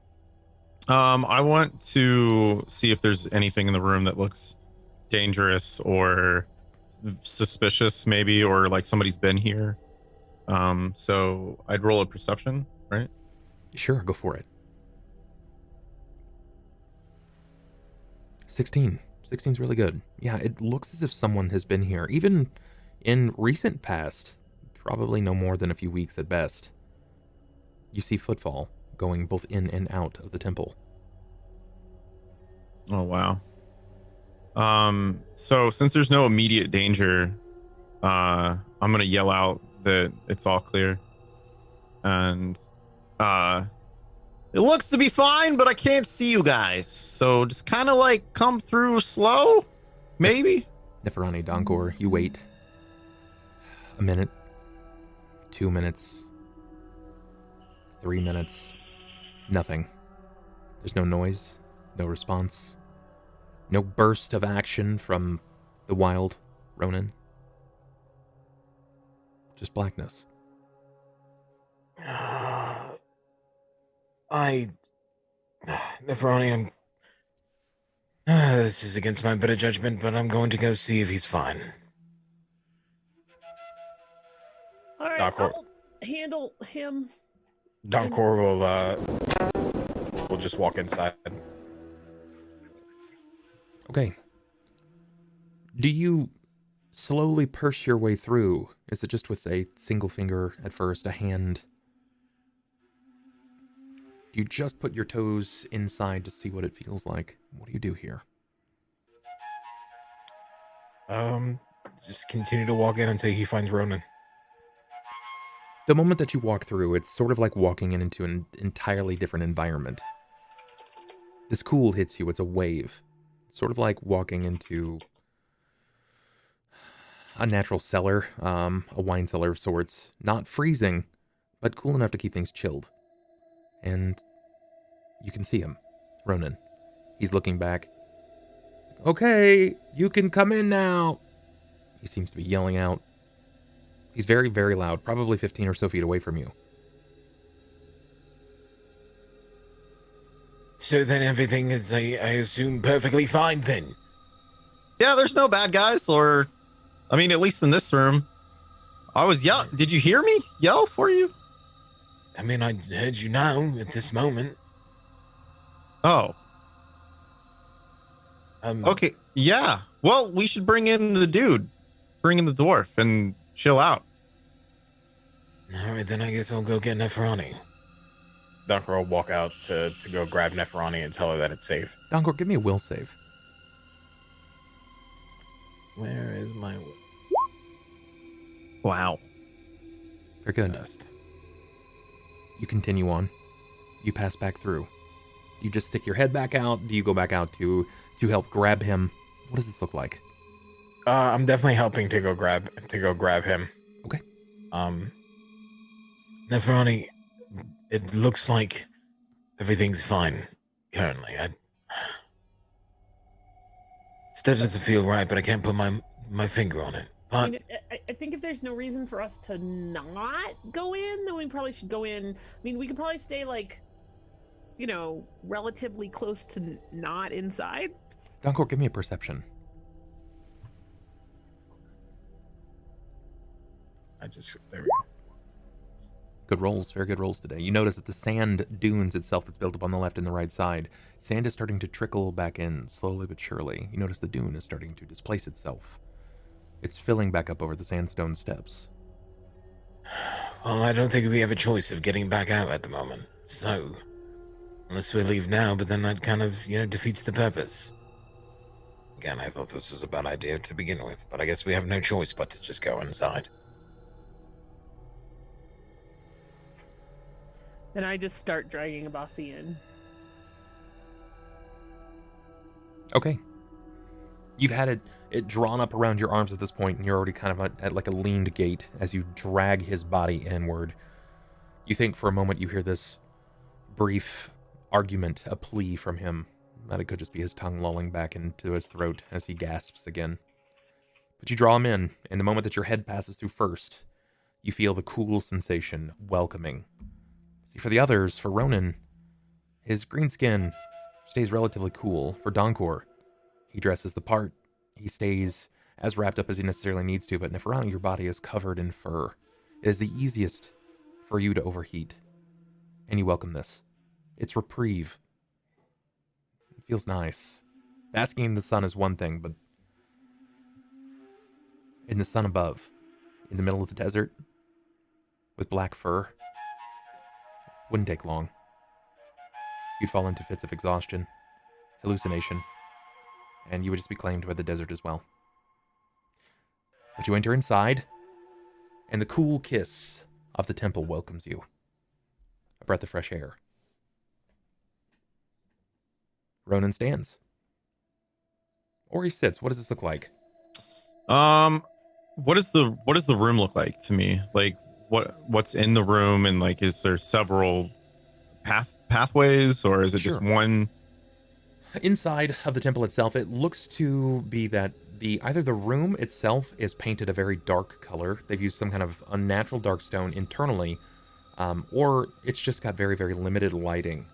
I want to see if there's anything in the room that looks dangerous or suspicious, maybe, or like somebody's been here. So I'd roll a perception, right? Sure, go for it. 16. 16's really good. Yeah, it looks as if someone has been here, even in recent past, probably no more than a few weeks at best. You see footfall going both in and out of the temple. Oh, wow. So since there's no immediate danger, I'm going to yell out that it's all clear. And, it looks to be fine, but I can't see you guys. So just kind of like come through slow, maybe? Neferani, Donkor, you wait. A minute. 2 minutes. 3 minutes. Nothing. There's no noise. No response. No burst of action from the wild Ronan. Just blackness. Neferani, this is against my better judgment, but I'm going to go see if he's fine. All right, Donkor. I'll handle him. Donkor will just walk inside. Okay. Do you slowly purse your way through? Is it just with a single finger at first, a hand? Do you just put your toes inside to see what it feels like? What do you do here? Just continue to walk in until he finds Ronan. The moment that you walk through, it's sort of like walking into an entirely different environment. This cool hits you, it's a wave. It's sort of like walking into a natural cellar, a wine cellar of sorts. Not freezing, but cool enough to keep things chilled. And you can see him, Ronan. He's looking back. Okay, you can come in now. He seems to be yelling out. He's very, very loud, probably 15 or so feet away from you. So then everything is, I assume, perfectly fine then? Yeah, there's no bad guys, or... I mean, at least in this room. I was yell. Did you hear me yell for you? I mean, I heard you now at this moment. Oh. Okay. Yeah. Well, we should bring in the dude. Bring in the dwarf and chill out. All right, then I guess I'll go get Neferani. Donkor will walk out to go grab Neferani and tell her that it's safe. Donkor, give me a will save. Where is my will? Wow. Very good. Best. You continue on. You pass back through. You just stick your head back out. Do you go back out to help grab him? What does this look like? I'm definitely helping to go grab him. Okay. Neferani, it looks like everything's fine currently. Still doesn't feel right, but I can't put my finger on it. But I mean, I think if there's no reason for us to not go in, then we probably should go in. I mean, we could probably stay, like, you know, relatively close to not inside. Donkor, give me a perception. there we go. Good rolls, very good rolls today. You notice that the sand dunes itself that's built up on the left and the right side, sand is starting to trickle back in, slowly but surely. You notice the dune is starting to displace itself. It's filling back up over the sandstone steps. Well, I don't think we have a choice of getting back out at the moment. So, unless we leave now, but then that kind of, defeats the purpose. Again, I thought this was a bad idea to begin with, but I guess we have no choice but to just go inside. And I just start dragging Abasi in. Okay. You've had it drawn up around your arms at this point, and you're already kind of at like a leaned gait as you drag his body inward. You think for a moment you hear this brief argument, a plea from him, that it could just be his tongue lolling back into his throat as he gasps again. But you draw him in, and the moment that your head passes through first, you feel the cool sensation, welcoming. See, for the others, for Ronan, his green skin stays relatively cool. For Donkor, he dresses the part. He stays as wrapped up as he necessarily needs to, but Neferani, your body is covered in fur. It is the easiest for you to overheat. And you welcome this. It's reprieve. It feels nice. Basking in the sun is one thing, but in the sun above, in the middle of the desert, with black fur, wouldn't take long. You'd fall into fits of exhaustion, hallucination, and you would just be claimed by the desert as well. But you enter inside, and the cool kiss of the temple welcomes you. A breath of fresh air. Ronan stands. Or he sits. What does this look like? What does the room look like to me? Like what's in the room, and like is there several pathways, or is it just one? Inside of the temple itself, it looks to be that either the room itself is painted a very dark color. They've used some kind of unnatural dark stone internally, or it's just got very, very limited lighting.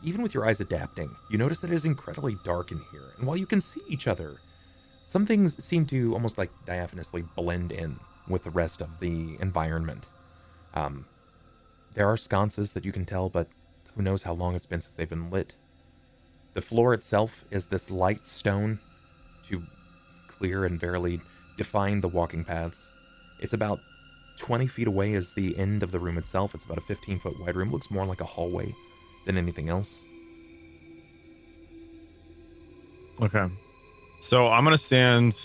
Even with your eyes adapting, you notice that it is incredibly dark in here. And while you can see each other, some things seem to almost like diaphanously blend in with the rest of the environment. There are sconces that you can tell, but who knows how long it's been since they've been lit. The floor itself is this light stone to clear and verily define the walking paths. It's about 20 feet away is the end of the room itself. It's about a 15-foot wide room. Looks more like a hallway than anything else. Okay. So I'm gonna stand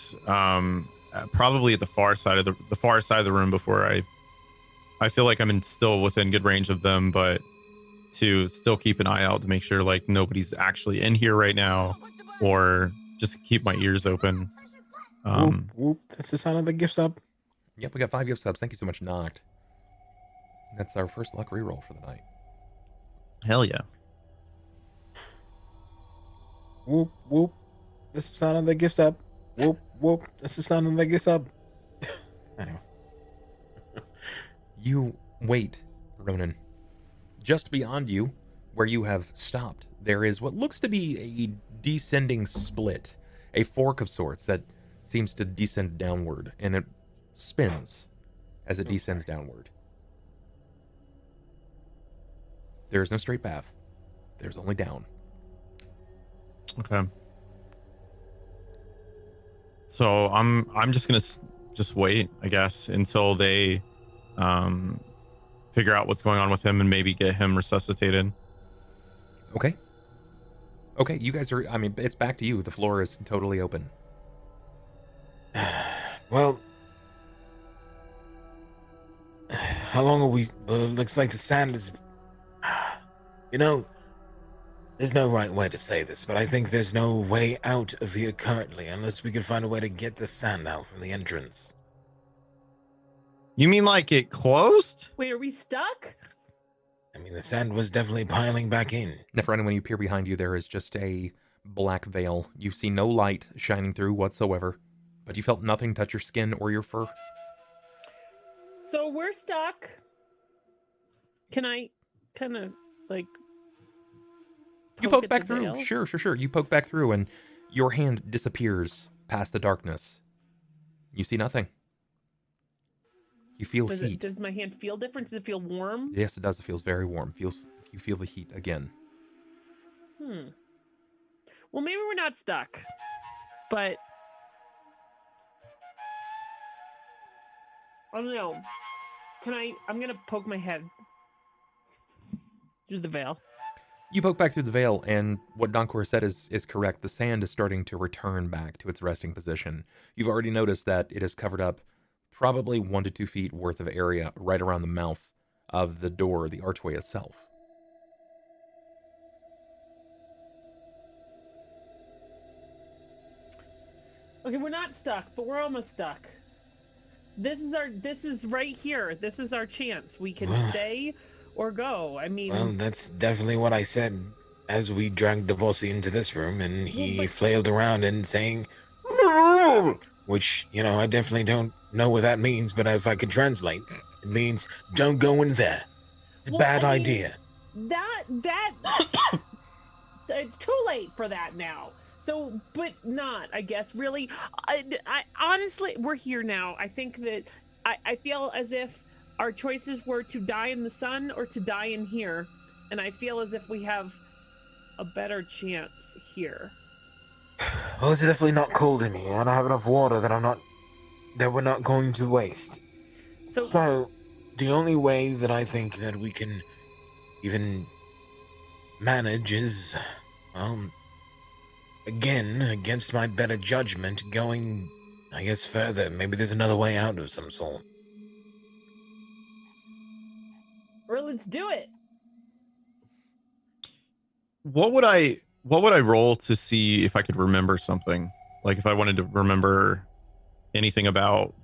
probably at the far side of the room before I feel like I'm still within good range of them, but to still keep an eye out to make sure like nobody's actually in here right now, or just keep my ears open. Whoop, whoop. That's the sound of the gift sub. Yep, we got 5 gift subs. Thank you so much, Noct. That's our first luck reroll for the night. Hell yeah. Whoop, whoop. That's the sound of the gift sub. Whoop, whoop. That's the sound of the gift sub. Anyway. You wait, Ronan. Just beyond you, where you have stopped, there is what looks to be a descending split, a fork of sorts that seems to descend downward, and it spins as it descends downward. There is no straight path. There's only down. Okay. So I'm just gonna just wait, I guess, until they figure out what's going on with him and maybe get him resuscitated. Okay. Okay, you guys are, I mean, it's back to you. The floor is totally open. Well, how long are we? Looks like the sand is. There's no right way to say this, but I think there's no way out of here currently unless we can find a way to get the sand out from the entrance. You mean like it closed? Wait, are we stuck? I mean, the sand was definitely piling back in. Neferani, when you peer behind you, there is just a black veil. You see no light shining through whatsoever, but you felt nothing touch your skin or your fur. So we're stuck. Can I kind of like You poke at back the through. veil? Sure. You poke back through, and your hand disappears past the darkness. You see nothing. You feel heat. Does my hand feel different? Does it feel warm? Yes, it does. It feels very warm. You feel the heat again. Well, maybe we're not stuck, but I don't know. I'm gonna poke my head through the veil. You poke back through the veil, and what Donkor said is correct. The sand is starting to return back to its resting position. You've already noticed that it has covered up probably 1 to 2 feet worth of area right around the mouth of the door, the archway itself. Okay, we're not stuck, but we're almost stuck. This is right here. This is our chance. We can stay or go. I mean, well, that's definitely what I said as we dragged the bossy into this room, and he flailed around and saying, which, I definitely don't know what that means, but if I could translate, it means don't go in there. It's a bad idea. That it's too late for that now. So, but not, I guess, really. I honestly, we're here now. I think that I feel as if our choices were to die in the sun or to die in here. And I feel as if we have a better chance here. Well, it's definitely not cold in here. I don't have enough water that we're not going to waste. So the only way that I think that we can even manage is, again, against my better judgment, going, I guess, further. Maybe there's another way out of some sort. Or let's do it. What would I roll to see if I could remember something? Like if I wanted to remember anything about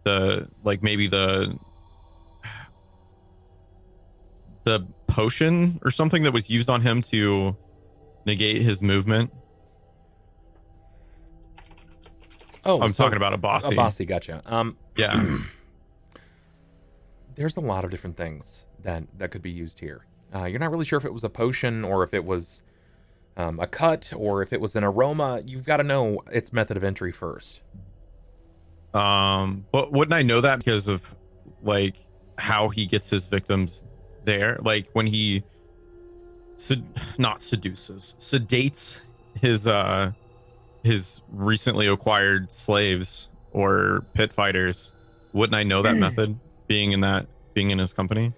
maybe the potion or something that was used on him to negate his movement. Oh, I'm talking about Abasi. Abasi, gotcha. Yeah. There's a lot of different things that could be used here. You're not really sure if it was a potion or if it was a cut or if it was an aroma. You've got to know its method of entry first. But wouldn't I know that because of how he gets his victims there? Like when he sedates his recently acquired slaves or pit fighters. Wouldn't I know that method being in his company?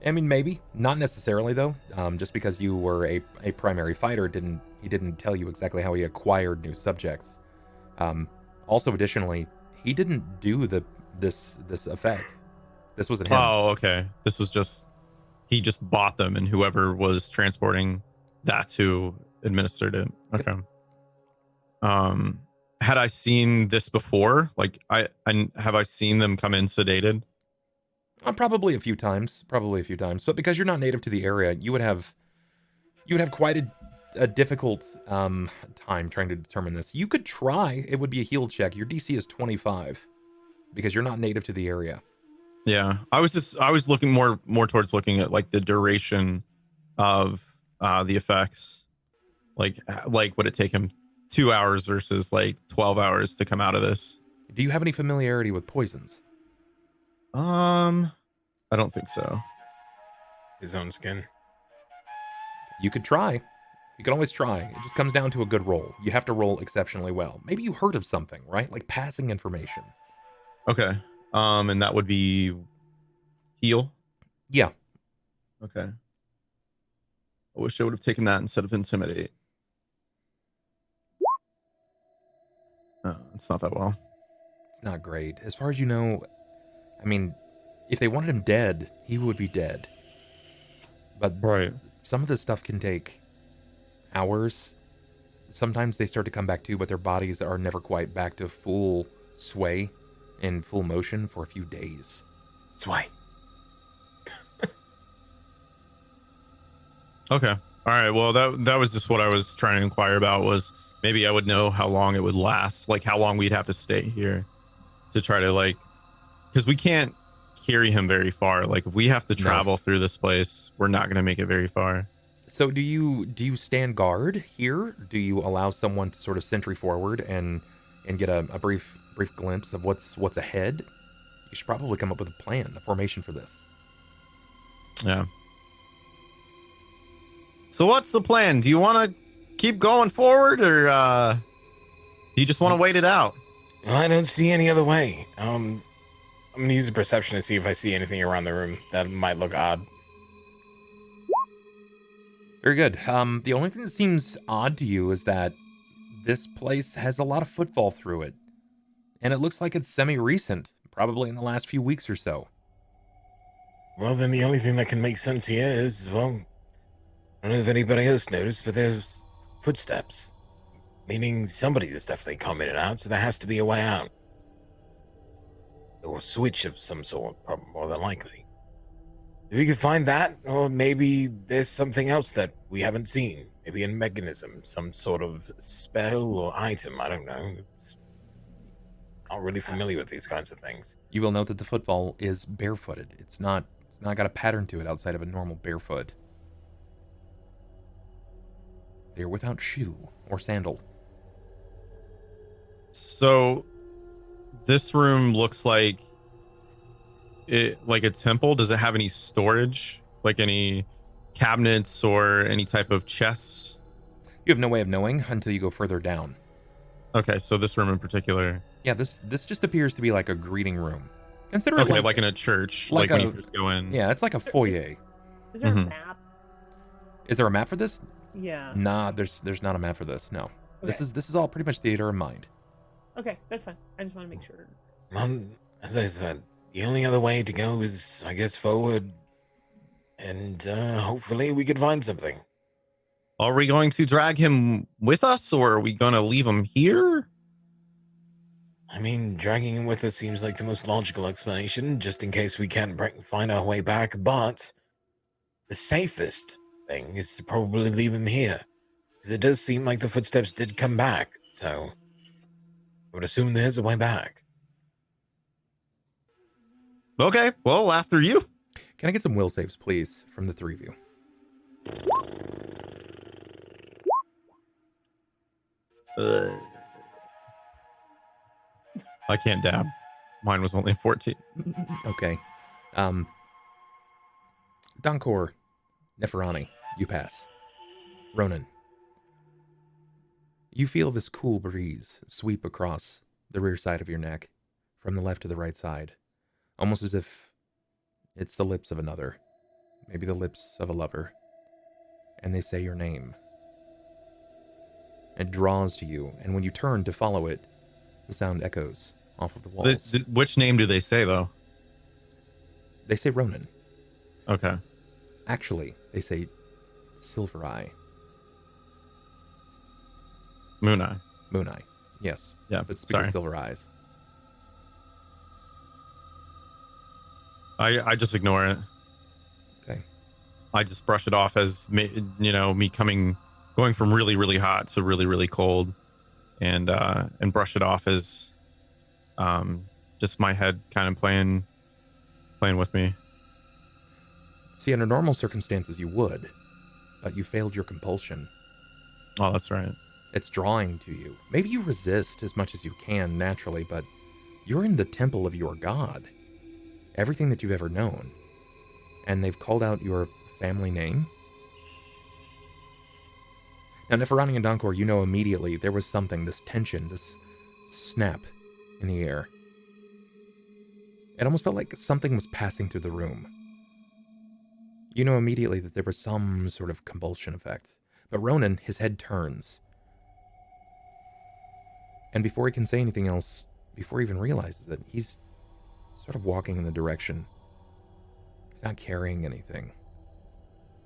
I mean, maybe not necessarily though. Just because you were a primary fighter he didn't tell you exactly how he acquired new subjects. Also, additionally, he didn't do this effect. This wasn't him. Oh, okay. This was he just bought them, and whoever was transporting, that's who administered it. Okay. Had I seen this before? Have I seen them come in sedated? Probably a few times. But because you're not native to the area, you would have quite a difficult time trying to determine this. You could try. It would be a heal check. Your DC is 25 because you're not native to the area. Yeah, I was looking more towards looking at the duration of the effects. Like would it take him 2 hours versus 12 hours to come out of this? Do you have any familiarity with poisons? I don't think so. His own skin. You could try. You can always try. It just comes down to a good roll. You have to roll exceptionally well. Maybe you heard of something, right? Like passing information. Okay. And that would be heal? Yeah. Okay. I wish I would have taken that instead of intimidate. Oh, it's not that well. It's not great. As far as you know, I mean, if they wanted him dead, he would be dead. But right. Some of this stuff can take hours. Sometimes they start to come back too, but their bodies are never quite back to full sway and full motion for a few days. Sway. Okay. All right. Well, that was just what I was trying to inquire about, was maybe I would know how long it would last, how long we'd have to stay here to try to because we can't carry him very far. If we have to travel through this place, we're not going to make it very far. So do you stand guard here? Do you allow someone to sort of sentry forward and get a brief glimpse of what's ahead? You should probably come up with a plan, a formation for this. Yeah. So what's the plan? Do you want to keep going forward, or do you just want to wait it out? Well, I don't see any other way. I'm gonna use a perception to see if I see anything around the room that might look odd. Very good. The only thing that seems odd to you is that this place has a lot of footfall through it. And it looks like it's semi-recent, probably in the last few weeks or so. Well, then the only thing that can make sense here is, well, I don't know if anybody else noticed, but there's footsteps. Meaning somebody is definitely coming in and out, so there has to be a way out. Or a switch of some sort, probably more than likely. If you could find that, or maybe there's something else that we haven't seen. Maybe a mechanism, some sort of spell or item, I don't know. Not really familiar with these kinds of things. You will note that the footfall is barefooted. It's not got a pattern to it outside of a normal barefoot. They're without shoe or sandal. So this room looks like a temple. Does it have any storage, like any cabinets or any type of chests? You have no way of knowing until you go further down. Okay, so this room in particular. Yeah, this just appears to be like a greeting room. Consider Okay, it like in a church, like when a- you first go in. Yeah, it's like a foyer. Is there a Mhm. map? Is there a map for this? Yeah. Nah, there's not a map for this. No. Okay. This is all pretty much theater of mind. Okay, that's fine. I just want to make sure. Well, as I said, the only other way to go is, I guess, forward. And hopefully we could find something. Are we going to drag him with us, or are we going to leave him here? I mean, dragging him with us seems like the most logical explanation, just in case we can't find our way back. But the safest thing is to probably leave him here, because it does seem like the footsteps did come back. So I would assume there's a way back. Okay, well, after you. Can I get some will saves, please, from the three of you? I can't dab. Mine was only 14. Okay. Donkor, Neferani, you pass. Ronan, you feel this cool breeze sweep across the rear side of your neck, from the left to the right side, almost as if it's the lips of another, maybe the lips of a lover, and they say your name. It draws to you, and when you turn to follow it, the sound echoes off of the walls. Which name do they say, though? They say Ronan. Okay. Actually, they say Silver Eye. Moon Eye. Moon Eye. Yes. Yeah, But speak sorry. of Silver Eyes. I just ignore it. Okay. I just brush it off as me going from really, really hot to really, really cold, and brush it off as just my head kind of playing with me. See, under normal circumstances you would, but you failed your compulsion. Oh, that's right. It's drawing to you. Maybe you resist as much as you can naturally, but you're in the temple of your god. Everything that you've ever known. And they've called out your family name. Now, Neferani and Donkor, you know immediately there was something, this tension, this snap in the air. It almost felt like something was passing through the room. You know immediately that there was some sort of convulsion effect. But Ronan, his head turns. And before he can say anything else, before he even realizes it, he's sort of walking in the direction. He's not carrying anything.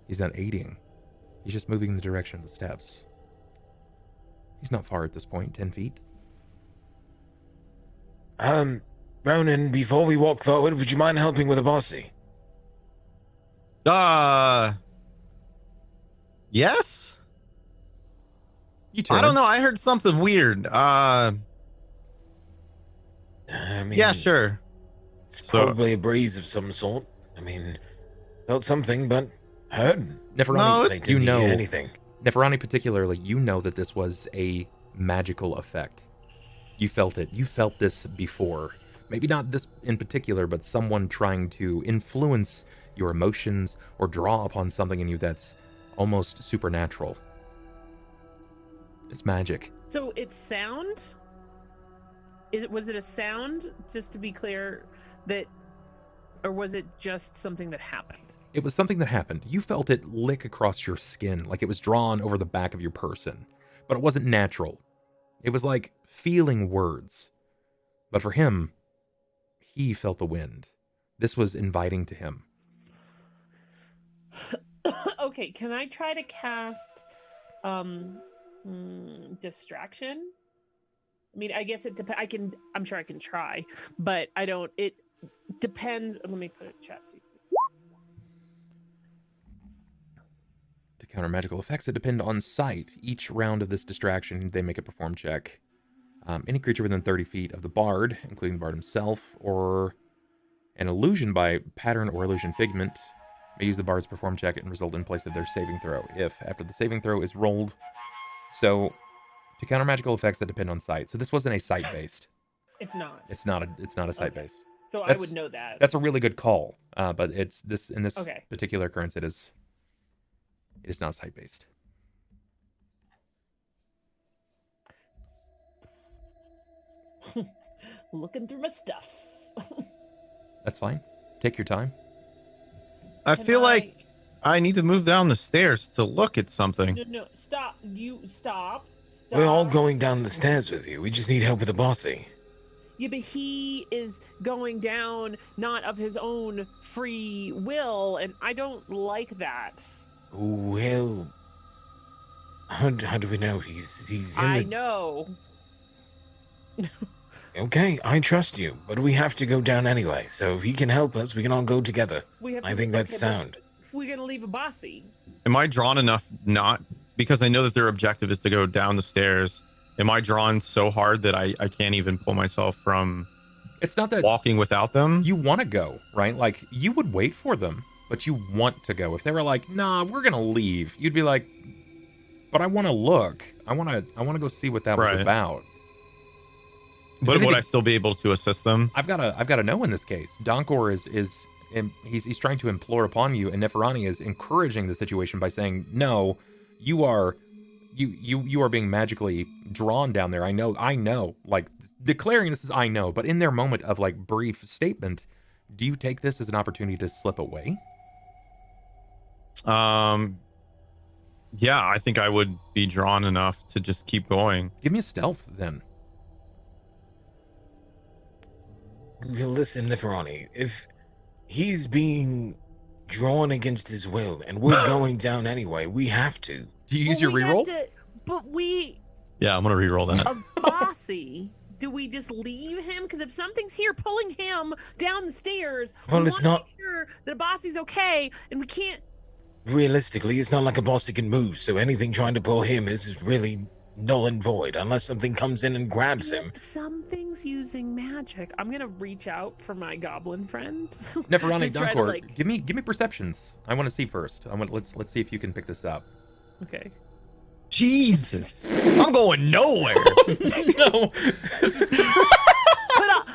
He's not aiding. He's just moving in the direction of the steps. He's not far at this point, 10 feet. Ronan, before we walk forward, would you mind helping with Abasi? Yes? You two. I don't know. I heard something weird. I mean, Yeah, sure. It's So- probably a breeze of some sort. I mean, felt something, but heard. Neferani, No, They you didn't know, hear anything. Neferani particularly, you know that this was a magical effect. You felt it. You felt this before. Maybe not this in particular, but someone trying to influence your emotions or draw upon something in you that's almost supernatural. It's magic. So it's sound? Was it a sound, just to be clear, or was it just something that happened? It was something that happened. You felt it lick across your skin, like it was drawn over the back of your person. But it wasn't natural. It was like feeling words. But for him, he felt the wind. This was inviting to him. Okay, can I try to cast distraction? I mean, I guess it depends. I'm sure I can try, but I don't. It depends. Let me put it in chat. To counter magical effects that depend on sight. Each round of this distraction, they make a perform check. Any creature within 30 feet of the bard, including the bard himself, or an illusion by pattern or illusion figment, may use the bard's perform check and result in place of their saving throw. If after the saving throw is rolled, so to counter magical effects that depend on sight. So this wasn't a sight-based. It's not. It's not a sight-based. Okay. So I would know that. That's a really good call. But it's this in this okay. particular occurrence, it is not sight-based. Looking through my stuff. That's fine. Take your time. I feel like I need to move down the stairs to look at something. No, stop. Stop. We're all going down the stairs with you. We just need help with Abasi. Yeah, but he is going down not of his own free will, and I don't like that. Well, how do we know he's in I know. Okay, I trust you, but we have to go down anyway. So if he can help us, we can all go together. I think that's sound. We're gonna leave Abasi. Am I drawn enough not because I know that their objective is to go down the stairs? Am I drawn so hard that I can't even pull myself from It's not that walking without them? you want to go, right? Like, you would wait for them, but you want to go. If they were like, nah, we're going to leave, you'd be like, but I want to look. I want to go see what that was about. But would I still be able to assist them? I've got to know in this case. Donkor he's trying to implore upon you, and Neferani is encouraging the situation by saying, no, you are being magically drawn down there. I know, like declaring this is I know, but in their moment of like brief statement, do you take this as an opportunity to slip away? Yeah, I think I would be drawn enough to just keep going. Give me a stealth then. Well, listen, Neferani, if he's being drawn against his will and we're going down anyway, we have to. Do you use your reroll? Yeah, I'm gonna reroll that. Abasi, do we just leave him? Because if something's here pulling him down the stairs, well, it's not. Make sure that Abasi's okay, and we can't. Realistically, it's not like Abasi can move, so anything trying to pull him is really null and void unless something comes in and grabs him. Something's using magic. I'm gonna reach out for my goblin friends. Neferani, Donkor, give me perceptions. I want to see first. Let's see if you can pick this up. Okay. Jesus, I'm going nowhere. No.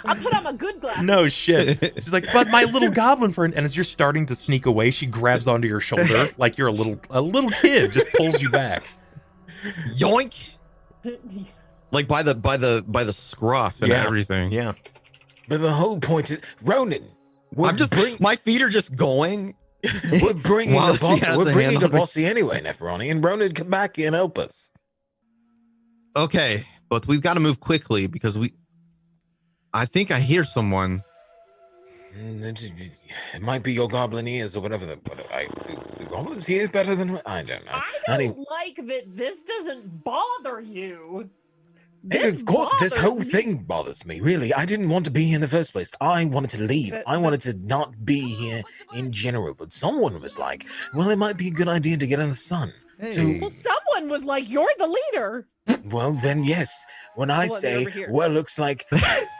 I put on my good glasses. No shit. She's like, but my little goblin friend. And as you're starting to sneak away, she grabs onto your shoulder like you're a little kid. Just pulls you back. Yoink! Like by the scruff and everything. Yeah. But the whole point is, Ronan. My feet are just going. We're bringing the bossy anyway, Neferani, and Ronan come back and help us. Okay, but we've got to move quickly because I think I hear someone. It might be your goblin ears or whatever. The goblin's ears better than I don't know. I don't like that. This doesn't bother you. Of course, this whole thing bothers me. Really, I didn't want to be here in the first place. I wanted to leave. I wanted to not be here in general. But someone was like, "Well, it might be a good idea to get in the sun." Hey. So, well, someone was like, "You're the leader." Well, then yes. When I Hold on, they're say, over here. well, looks like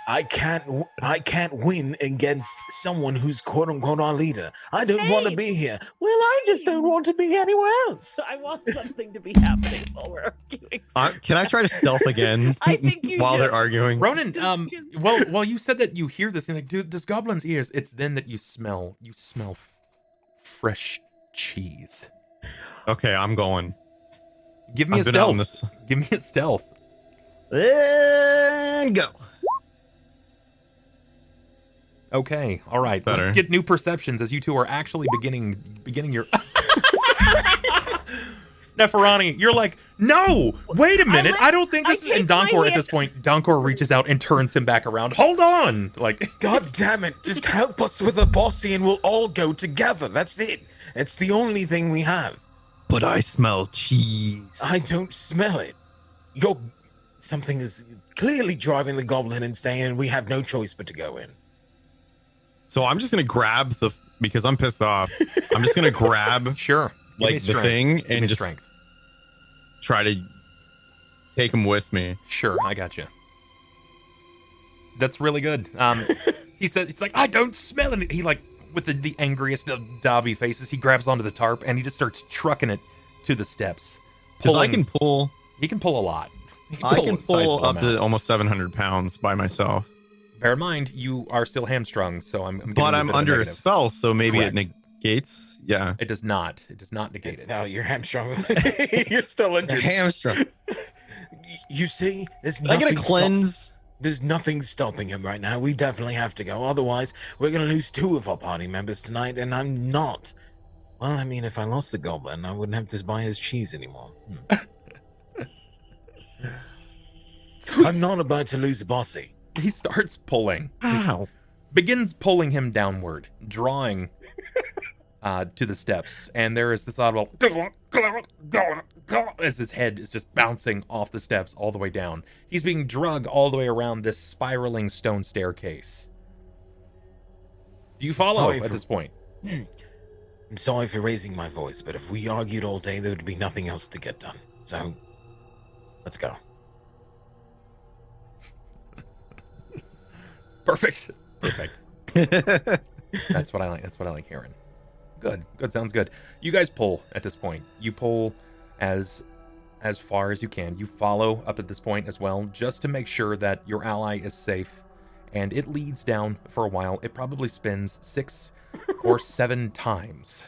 I can't win against someone who's quote unquote our leader. I don't want to Same. be here. Well, I just don't want to be anywhere else. So I want something to be happening while we're arguing. Can I try to stealth again I think you while should. they're arguing? Ronan, Just- well, you said that you hear this, and like, dude, does goblins' ears? It's then that you smell fresh cheese. Okay, I'm going. Give me a I've been out in stealth. this. Give me a stealth. And go. Okay, all right. Better. Let's get new perceptions as you two are actually beginning your. Neferani, you're like, no, wait a minute. I don't think this is. And take my Donkor at hand- this point, Donkor reaches out and turns him back around. Hold on, like. God damn it. Just help us with Abasi and we'll all go together. That's it. It's the only thing we have. But I smell cheese. I don't smell it. Something is clearly driving the goblin insane and we have no choice but to go in. So I'm just gonna grab because I'm pissed off. I'm just gonna grab Sure. Give me like the strength. thing Give me and just strength. try to take him with me. Sure, I got you. That's really good. He said, "It's like I don't smell it." He like with the angriest of Dobby faces, he grabs onto the tarp and he just starts trucking it to the steps. Because I Pulling- can pull. He can pull a lot. He I can a sizable pull up amount. to almost 700 pounds by myself. Bear in mind, you are still hamstrung, so I'm giving But you a I'm bit of under a negative. spell, so maybe Correct. it negates. Yeah. It does not. It does not negate it. No, you're hamstrung. You're still injured. hamstrung. You see, there's I get a nothing cleanse. There's nothing stopping him right now. We definitely have to go. Otherwise, we're going to lose 2 of our party members tonight, and I'm not. Well, I mean, if I lost the goblin, I wouldn't have to buy his cheese anymore. I'm not about to lose Abasi. He starts pulling. Ow. Begins pulling him downward, drawing to the steps, and there is this audible as his head is just bouncing off the steps all the way down. He's being dragged all the way around this spiraling stone staircase. Do you follow Sorry at for- this point? I'm sorry for raising my voice, but if we argued all day, there would be nothing else to get done. So, let's go. Perfect. That's what I like. That's what I like hearing. Good. Sounds good. You guys pull at this point. You pull as far as you can. You follow up at this point as well, just to make sure that your ally is safe. And it leads down for a while. It probably spins 6 or 7 times.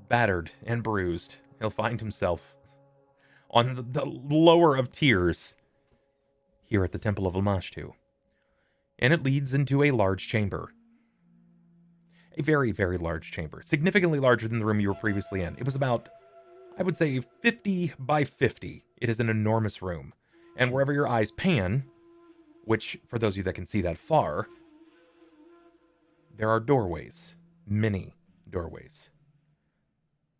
Battered and bruised, he'll find himself on the lower of tiers here at the Temple of Lamashtu. And it leads into a large chamber. A very, very large chamber. Significantly larger than the room you were previously in. It was about, I would say, 50 by 50. It is an enormous room. And wherever your eyes pan, which, for those of you that can see that far, there are doorways. Many doorways.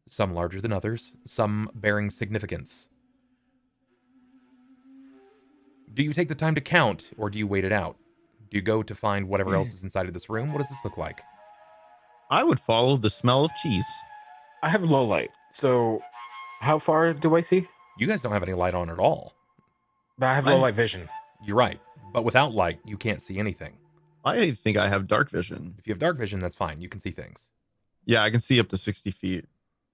Some larger than others, some bearing significance. Do you take the time to count, or do you wait it out? Do you go to find whatever else is inside of this room? What does this look like? I would follow the smell of cheese. I have low light, so how far do I see? You guys don't have any light on at all. But I have low light vision. You're right, but without light, you can't see anything. I think I have dark vision. If you have dark vision, that's fine. You can see things. Yeah, I can see up to 60 feet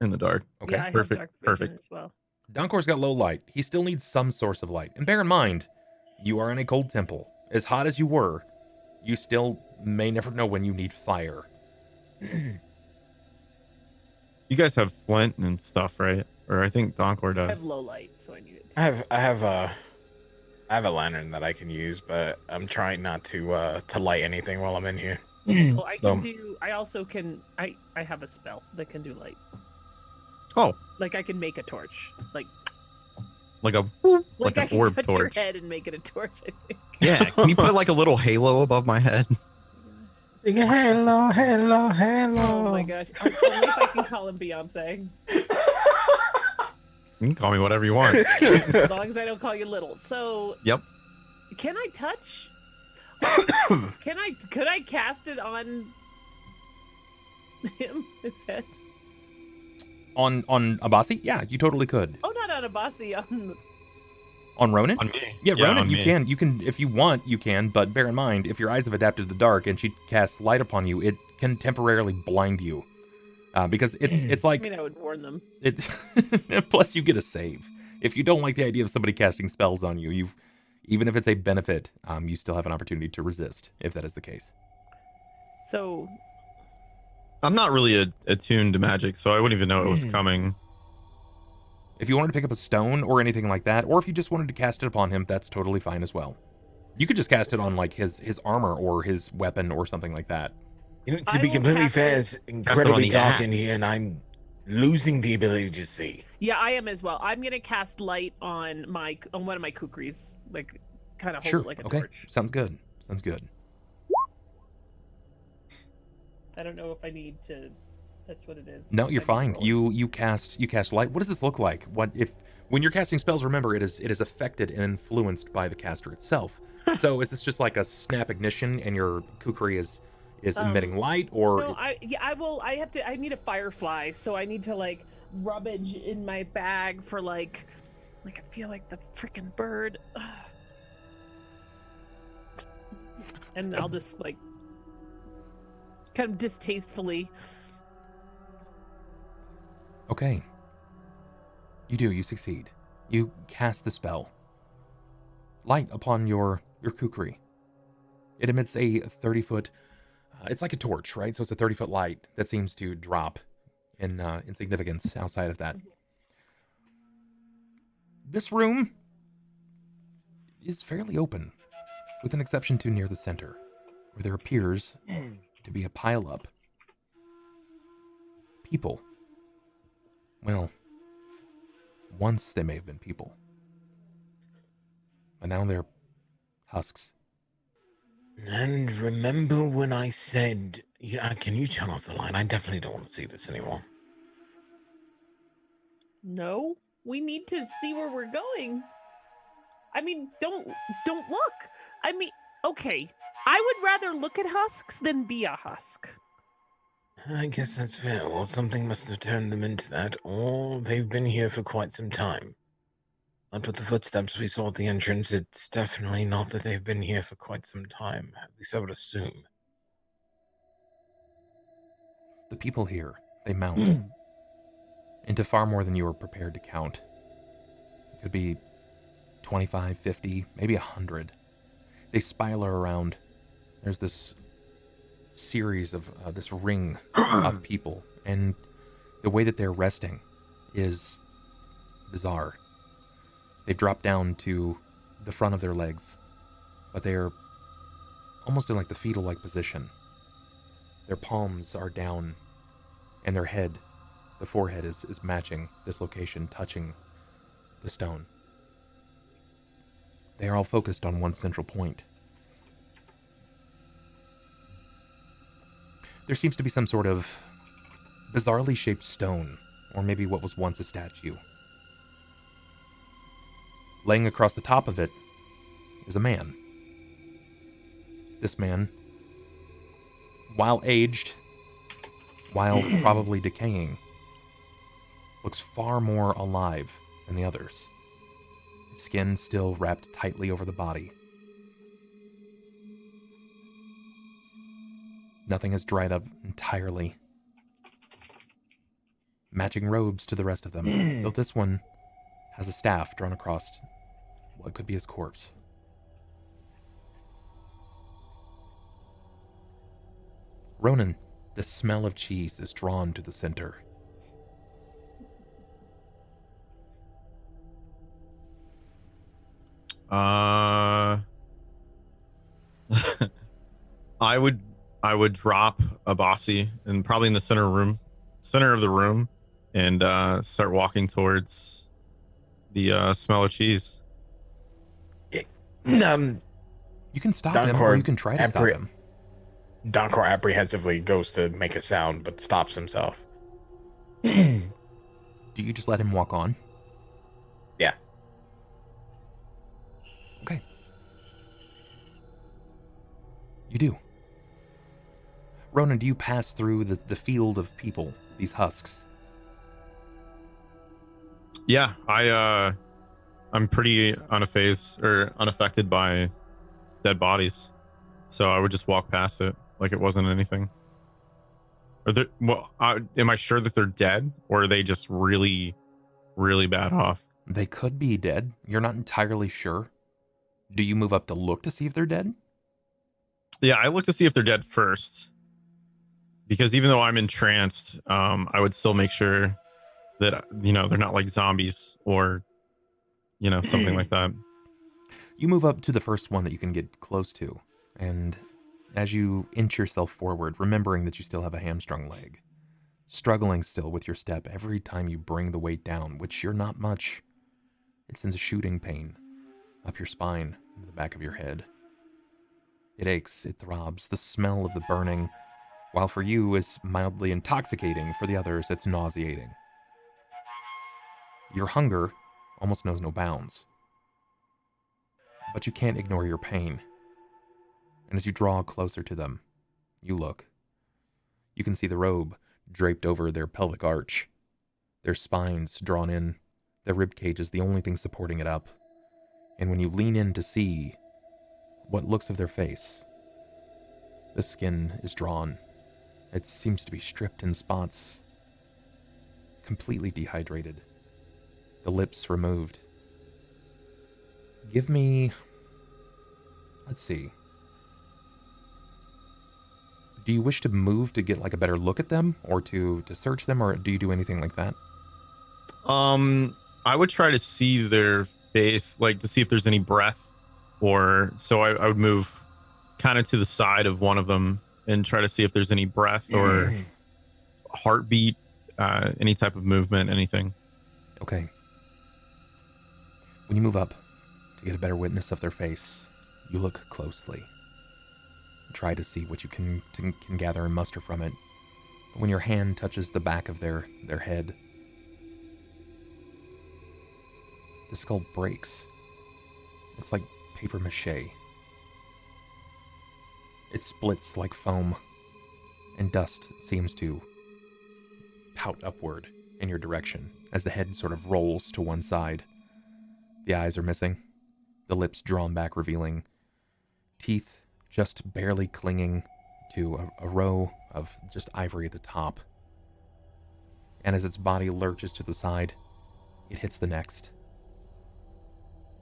in the dark. Okay, Yeah, I have perfect, dark vision perfect. as well. Donkor's got low light. He still needs some source of light. And bear in mind, you are in a cold temple. As hot as you were, you still may never know when you need fire. You guys have flint and stuff, right? Or I think Donkor I does. have low light, so I need it. I have a lantern that I can use, but I'm trying not to light anything while I'm in here. Well, I So- can do. I also can. I have a spell that can do light. Oh, Like I can make a torch. Like like a I like an can orb touch torch. your head and make it a torch. I think. Yeah, can you put like a little halo above my head? Sing a hello, hello, hello. Oh my gosh! Only if I can call him Beyonce. You can call me whatever you want. As long as I don't call you little. So. Yep. Can I touch? Could I cast it on him? His head? On Abasi? Yeah, you totally could. Oh, not on Abasi. On Ronan? On me. Yeah, Ronan, on you me. can. You can, if you want, you can. But bear in mind, if your eyes have adapted to the dark and she casts light upon you, it can temporarily blind you. Because it's I like mean, I would warn them. it. Plus, you get a save. If you don't like the idea of somebody casting spells on you, even if it's a benefit, you still have an opportunity to resist if that is the case. So, I'm not really attuned to magic, so I wouldn't even know it was coming. If you wanted to pick up a stone or anything like that, or if you just wanted to cast it upon him, that's totally fine as well. You could just cast it on like his armor or his weapon or something like that. You know, I to be will completely cast fair, it- it's incredibly the dark in axe. here, and I'm losing the ability to see. yeah, I am as well. I'm gonna cast light on one of my kukris, like kind of hold Sure. it like a Okay. torch. Sounds good. Sounds good. I don't know if I need to. That's what it is. No, you're I fine. need to roll. You cast light. What does this look like? When you're casting spells? Remember, it is affected and influenced by the caster itself. So is this just like a snap ignition, and your kukri is emitting light, or No, I need a firefly, so I need to like rummage in my bag for like I feel like the freaking bird. Ugh. And I'll just like kind of distastefully. Okay. You succeed. You cast the spell. Light upon your kukri. It emits a 30-foot. It's like a torch, right? So it's a 30-foot light that seems to drop in significance outside of that. This room is fairly open, with an exception to near the center, where there appears to be a pile-up. People. Well, once they may have been people. But now they're husks. And remember when I said, yeah, can you turn off the line? I definitely don't want to see this anymore. No, we need to see where we're going. I mean, don't look. I mean, okay. I would rather look at husks than be a husk. I guess that's fair. Well, something must have turned them into that, or they've been here for quite some time. But with the footsteps we saw at the entrance, it's definitely not that they've been here for quite some time. At least I would assume. The people here, they mount into far more than you were prepared to count. It could be 25, 50, maybe 100. They spiral around. There's this series of this ring of people, and the way that they're resting is bizarre. They've dropped down to the front of their legs, but they're almost in like the fetal-like position. Their palms are down, and their head, the forehead, is matching this location, touching the stone. They are all focused on one central point. There seems to be some sort of bizarrely shaped stone, or maybe what was once a statue. Laying across the top of it is a man. This man, while aged, while probably decaying, looks far more alive than the others. His skin still wrapped tightly over the body. Nothing has dried up entirely. Matching robes to the rest of them, though this one has a staff drawn across what could be his corpse. Ronan, the smell of cheese is drawn to the center. I would drop Abasi and probably in the center of the room, and start walking towards the smell of cheese. You can stop him, or you can try to stop him. Donkor apprehensively goes to make a sound, but stops himself. Do you just let him walk on? Yeah. Okay. You do. Ronan, do you pass through the field of people, these husks? Yeah, I'm pretty unfazed or unaffected by dead bodies, so I would just walk past it like it wasn't anything. Are there? Well, am I sure that they're dead, or are they just really, really bad off? They could be dead. You're not entirely sure. Do you move up to look to see if they're dead? Yeah, I look to see if they're dead first, because even though I'm entranced, I would still make sure that they're not like zombies or something like that. You move up to the first one that you can get close to, and as you inch yourself forward, remembering that you still have a hamstrung leg, struggling still with your step every time you bring the weight down, which you're not much, it sends a shooting pain up your spine, into the back of your head. It aches, it throbs, the smell of the burning, while for you is mildly intoxicating, for the others it's nauseating. Your hunger almost knows no bounds. But you can't ignore your pain. And as you draw closer to them, you look. You can see the robe draped over their pelvic arch, their spines drawn in, their ribcage is the only thing supporting it up. And when you lean in to see what looks of their face, the skin is drawn. It seems to be stripped in spots, completely dehydrated. The lips removed. Give me... Let's see. Do you wish to move to get like a better look at them, or to search them, or do you do anything like that? I would try to see their face, like to see if there's any breath, or so I would move kind of to the side of one of them and try to see if there's any breath or heartbeat, any type of movement, anything. Okay. When you move up to get a better witness of their face, you look closely. Try to see what you can gather and muster from it. But when your hand touches the back of their head, the skull breaks. It's like paper mache. It splits like foam, and dust seems to pout upward in your direction as the head sort of rolls to one side. The eyes are missing, the lips drawn back, revealing teeth just barely clinging to a row of just ivory at the top. And as its body lurches to the side, it hits the next.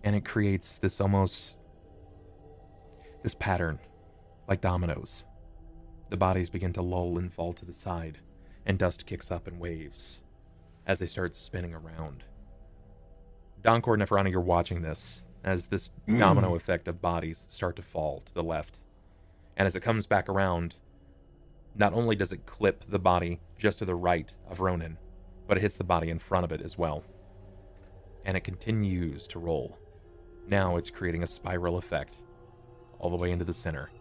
And it creates this pattern, like dominoes. The bodies begin to lull and fall to the side, and dust kicks up in waves as they start spinning around. Donkor and Neferani, you're watching this as this domino effect of bodies start to fall to the left. And as it comes back around, not only does it clip the body just to the right of Ronan, but it hits the body in front of it as well. And it continues to roll. Now it's creating a spiral effect all the way into the center.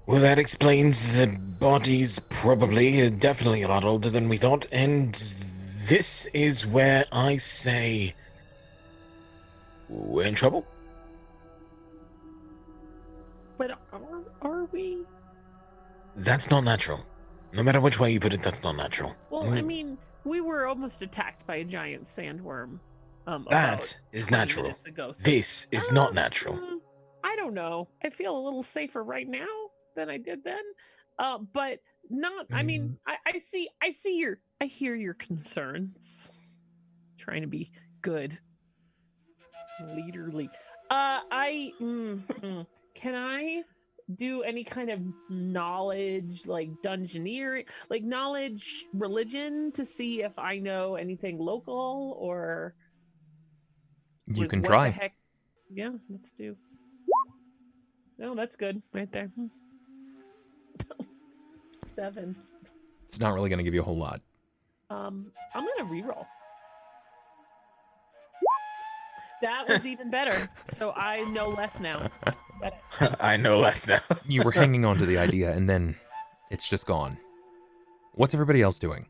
Well, that explains the body's definitely a lot older than we thought, and this is where I say we're in trouble. But are we? That's not natural. No matter which way you put it, that's not natural. Well, I mean, we were almost attacked by a giant sandworm. That is 20 natural. minutes ago, so- This is not natural. I don't know. I feel a little safer right now than I did then. But not. I mean, I hear your concerns. Trying to be good, leaderly. Can I do any kind of knowledge, like dungeoneering, like knowledge religion, to see if I know anything local, or You like, can what try. the heck? Yeah, let's do. Oh, that's good right there. 7. It's not really going to give you a whole lot. I'm gonna reroll. That was even better. So I know less now. I know less now. You were hanging on to the idea, and then it's just gone. What's everybody else doing?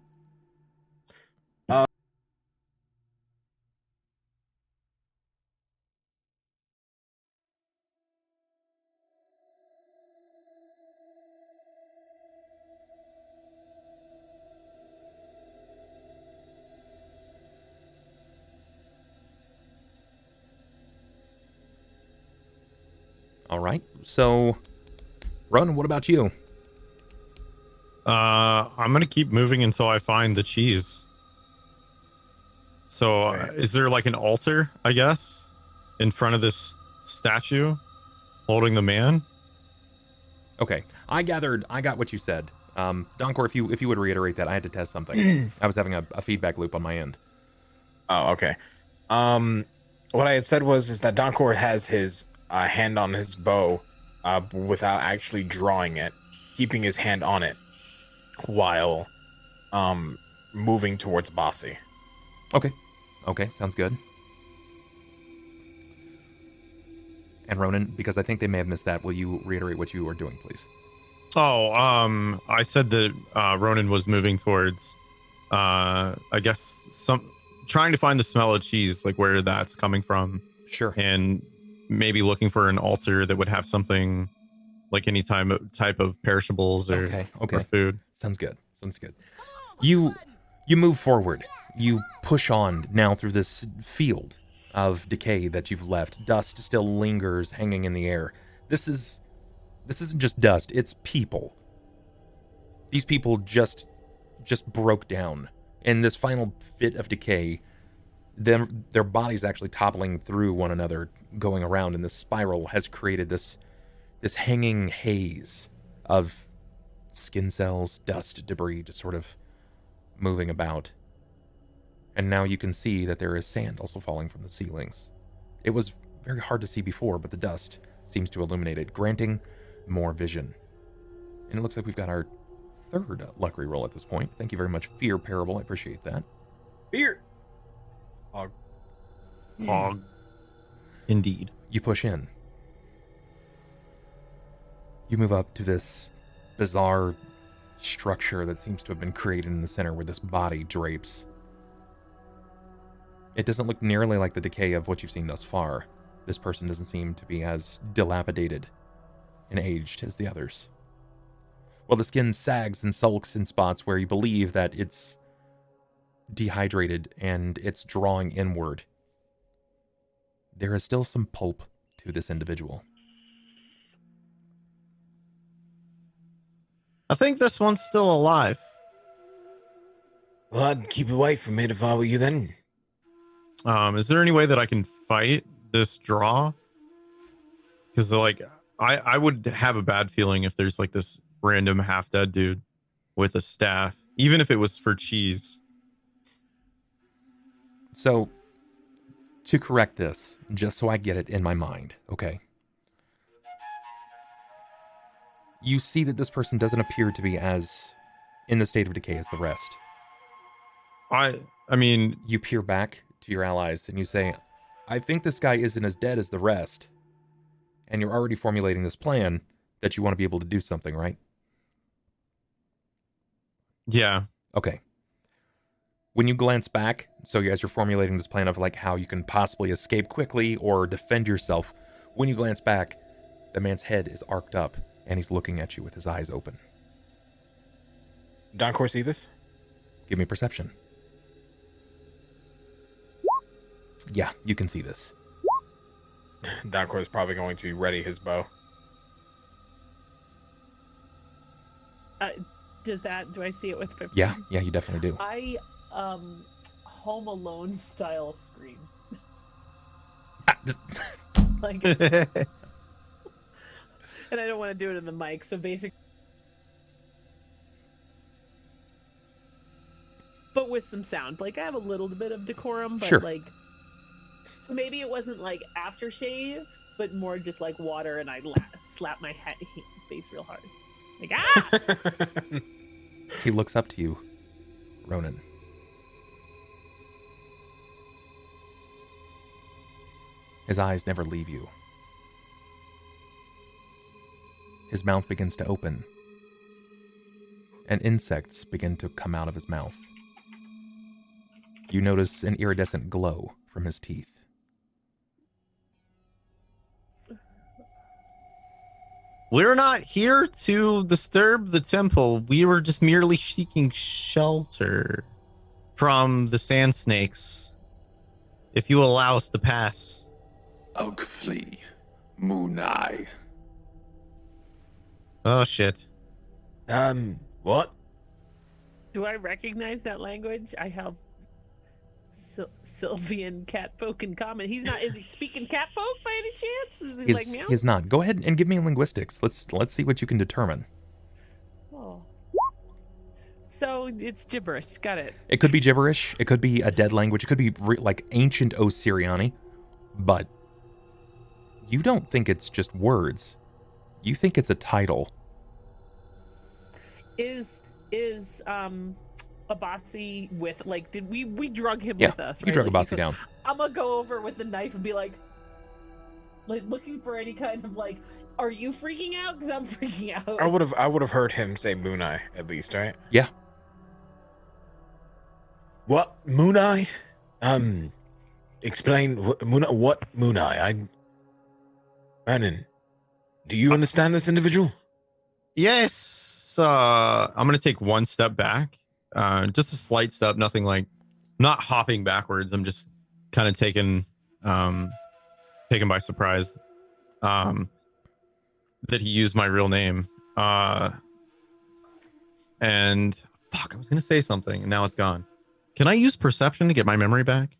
All right. So, Ronan, what about you? I'm gonna keep moving until I find the cheese. So, Right. is there like an altar, I guess, in front of this statue holding the man? Okay. I got what you said. Donkor, if you would reiterate that, I had to test something. I was having a feedback loop on my end. Oh, okay. What I had said is that Donkor has his hand on his bow, without actually drawing it, keeping his hand on it while moving towards Abasi. Okay, sounds good. And Ronan, because I think they may have missed that, will you reiterate what you were doing, please? Oh, I said that Ronan was moving towards, I guess, trying to find the smell of cheese, like where that's coming from. Sure. And maybe looking for an altar that would have something like any type of perishables or food. Sounds good. You move forward. You push on now through this field of decay that you've left. Dust still lingers hanging in the air. This isn't just dust, it's people. These people just broke down. In this final fit of decay, their bodies actually toppling through one another, going around, and this spiral has created this hanging haze of skin cells, dust, debris, just sort of moving about. And now you can see that there is sand also falling from the ceilings. It was very hard to see before, but the dust seems to illuminate it, granting more vision. And it looks like we've got our third luck reroll at this point. Thank you very much, Fear Parable. I appreciate that. Fear. Fog. Indeed. You push in. You move up to this bizarre structure that seems to have been created in the center where this body drapes. It doesn't look nearly like the decay of what you've seen thus far. This person doesn't seem to be as dilapidated and aged as the others. While the skin sags and sulks in spots where you believe that it's dehydrated and it's drawing inward, there is still some pulp to this individual. I think this one's still alive. Well, I'd keep away from it if I were you then. Is there any way that I can fight this draw? Because like I would have a bad feeling if there's like this random half dead dude with a staff, even if it was for cheese. So, to correct this, just so I get it in my mind, okay? You see that this person doesn't appear to be as in the state of decay as the rest. I mean, you peer back to your allies and you say, I think this guy isn't as dead as the rest. And you're already formulating this plan that you want to be able to do something, right? Yeah. Okay. When you glance back, so as you're formulating this plan of like how you can possibly escape quickly or defend yourself, when you glance back, the man's head is arced up and he's looking at you with his eyes open. Donkor, see this? Give me perception. Yeah, you can see this. Donkor is probably going to ready his bow. Do I see it with 15? Yeah, you definitely do. I Home Alone style scream. Like, and I don't want to do it in the mic, so basically, but with some sound. Like, I have a little bit of decorum, but sure. Like, so maybe it wasn't like aftershave, but more just like water, and I slap my face real hard. Like, ah! He looks up to you, Ronan. His eyes never leave you. His mouth begins to open, and insects begin to come out of his mouth. You notice an iridescent glow from his teeth. We're not here to disturb the temple. We were just merely seeking shelter from the sand snakes. If you allow us to pass. Ugh, flee, Moon Eye. Oh shit. What? Do I recognize that language? I have Sylvian catfolk in common. He's not. Is he speaking catfolk by any chance? Is he like meow? He's not. Go ahead and give me linguistics. Let's see what you can determine. Oh. So it's gibberish. Got it. It could be gibberish. It could be a dead language. It could be like ancient Osiriani. But you don't think it's just words. You think it's a title. Is Abasi with, like, did we drug him Yeah, with us, right? you drug Like, Abasi down. I'm gonna go over with the knife and be like looking for any kind of, like, are you freaking out? Because I'm freaking out. I would have heard him say Moonai at least, right? Yeah. What Moonai? Explain what Moonai? Ronan, do you understand this individual? Yes. I'm gonna take one step back. Just a slight step, nothing like, not hopping backwards. I'm just kind of taken by surprise that he used my real name. And fuck, I was gonna say something and now it's gone. Can I use perception to get my memory back?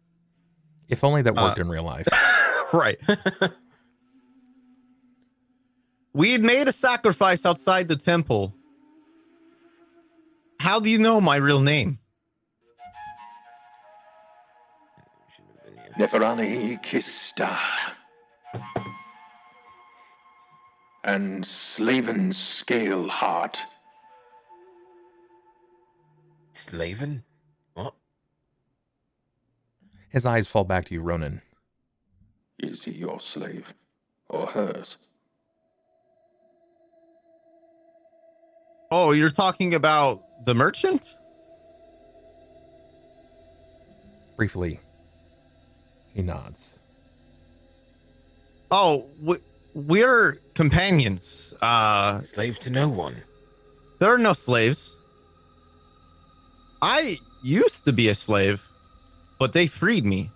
If only that worked in real life. Right. We had made a sacrifice outside the temple. How do you know my real name? Neferani Kista. And Slaven Scaleheart. Slaven? What? His eyes fall back to you, Ronan. Is he your slave? Or hers? Oh, you're talking about the merchant? Briefly, he nods. Oh, we're companions. Slave to no one. There are no slaves. I used to be a slave, but they freed me.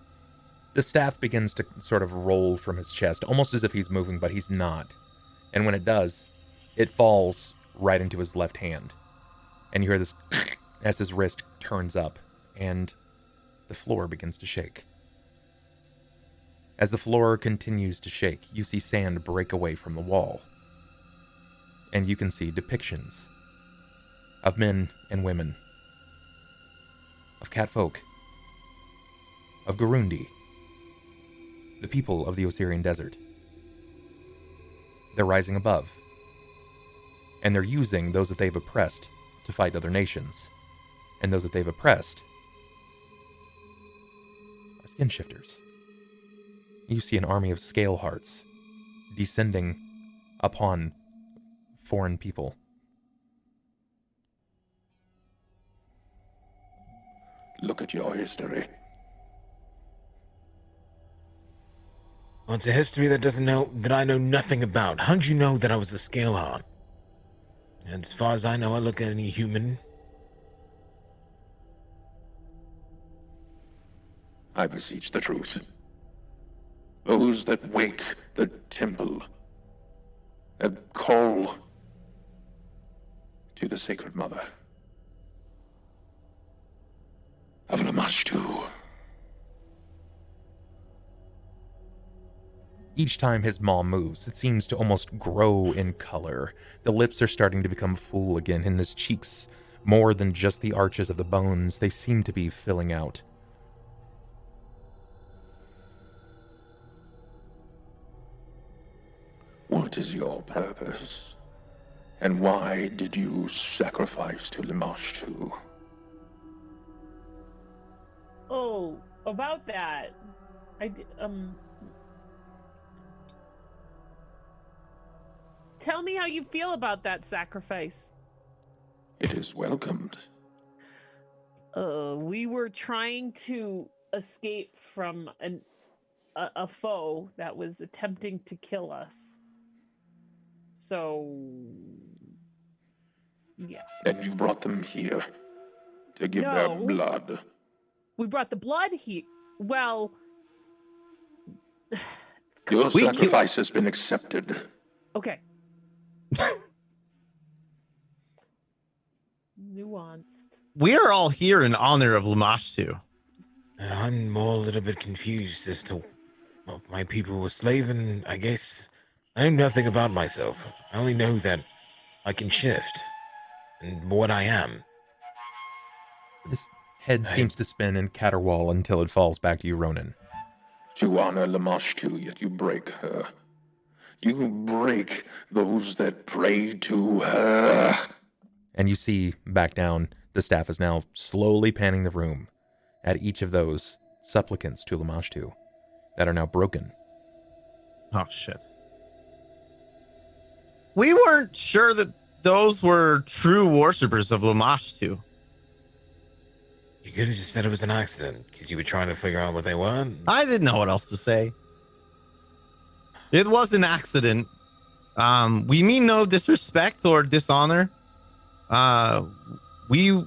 The staff begins to sort of roll from his chest, almost as if he's moving, but he's not. And when it does, it falls right into his left hand. And you hear this as his wrist turns up, and the floor begins to shake. As the floor continues to shake, you see sand break away from the wall. And you can see depictions of men and women, of catfolk, of Gurundi, the people of the Osirian desert. They're rising above, and they're using those that they've oppressed to fight other nations. And those that they've oppressed are skin shifters. You see an army of scale hearts descending upon foreign people. Look at your history. Well, it's a history that I know nothing about. How'd you know that I was a Scaleheart? And as far as I know, I look at any human. I beseech the truth. Those that wake the temple and call to the Sacred Mother of Lamashtu. Each time his maw moves, it seems to almost grow in color. The lips are starting to become full again, and his cheeks, more than just the arches of the bones, they seem to be filling out. What is your purpose? And why did you sacrifice to Lamashtu? Oh, about that. Tell me how you feel about that sacrifice. It is welcomed. We were trying to escape from a foe that was attempting to kill us. So, yeah. And you brought them here to give their blood. We brought the blood here. Well, your sacrifice has been accepted. Okay. Nuanced. We are all here in honor of Lamashtu. I'm more a little bit confused as to what my people were slaving. I guess I know nothing about myself. I only know that I can shift and what I am. His head seems to spin and caterwaul until it falls back to you, Ronan. You honor Lamashtu, yet you break her. You break those that pray to her. And you see back down, the staff is now slowly panning the room at each of those supplicants to Lamashtu that are now broken. Oh, shit. We weren't sure that those were true worshippers of Lamashtu. You could have just said it was an accident because you were trying to figure out what they were. I didn't know what else to say. It was an accident. We mean no disrespect or dishonor. We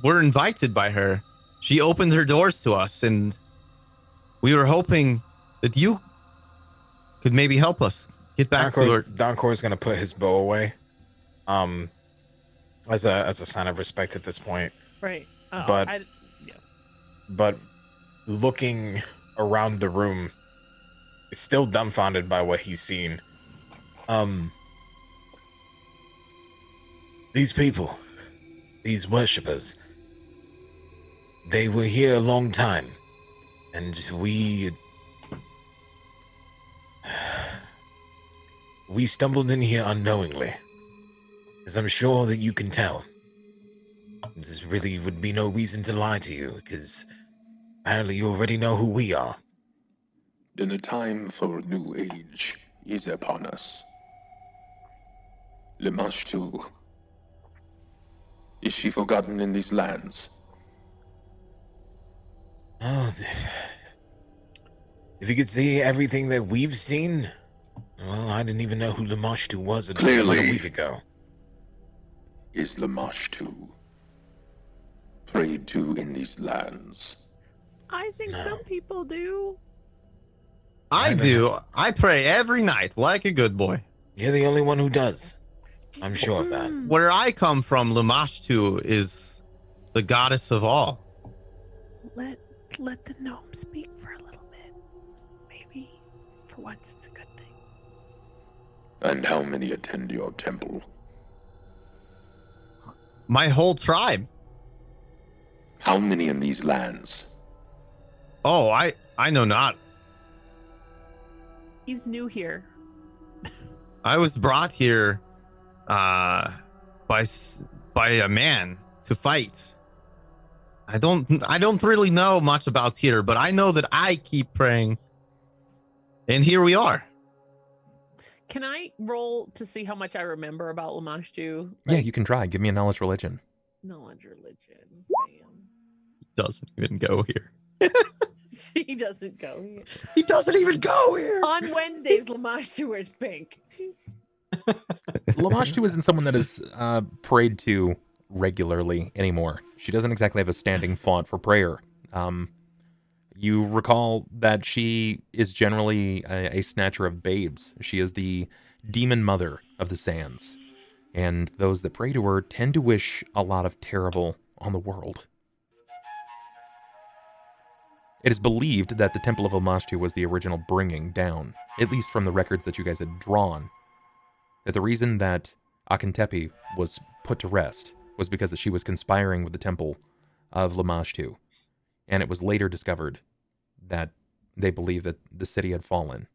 were invited by her. She opened her doors to us, and we were hoping that you could maybe help us get back to her. Donkor is going to put his bow away, as a sign of respect at this point. Right. But looking around the room, is still dumbfounded by what he's seen. These people, these worshippers, they were here a long time, and we stumbled in here unknowingly, as I'm sure that you can tell. This really would be no reason to lie to you, because apparently you already know who we are. Then the time for a new age is upon us. Lamashtu, is she forgotten in these lands? Oh, if you could see everything that we've seen, well, I didn't even know who Lamashtu was about a week ago. Is Lamashtu prayed to in these lands? I think some people do. I do. I pray every night like a good boy. You're the only one who does. I'm sure of that. Where I come from, Lamashtu is the goddess of all. Let the gnome speak for a little bit. Maybe for once it's a good thing. And how many attend your temple? My whole tribe. How many in these lands? Oh, I know not. He's new here. I was brought here by a man to fight. I don't really know much about here, but I know that I keep praying. And here we are. Can I roll to see how much I remember about Lamashtu? Yeah, you can try. Give me a knowledge religion. Knowledge religion. Bam. He doesn't even go here. She doesn't go here. He doesn't even go here. On Wednesdays, Lamashtu wears pink. Lamashtu isn't someone that is prayed to regularly anymore. She doesn't exactly have a standing font for prayer. You recall that she is generally a snatcher of babes. She is the demon mother of the sands. And those that pray to her tend to wish a lot of terrible on the world. It is believed that the Temple of Lamashtu was the original bringing down, at least from the records that you guys had drawn, that the reason that Akentepe was put to rest was because that she was conspiring with the Temple of Lamashtu. And it was later discovered that they believed that the city had fallen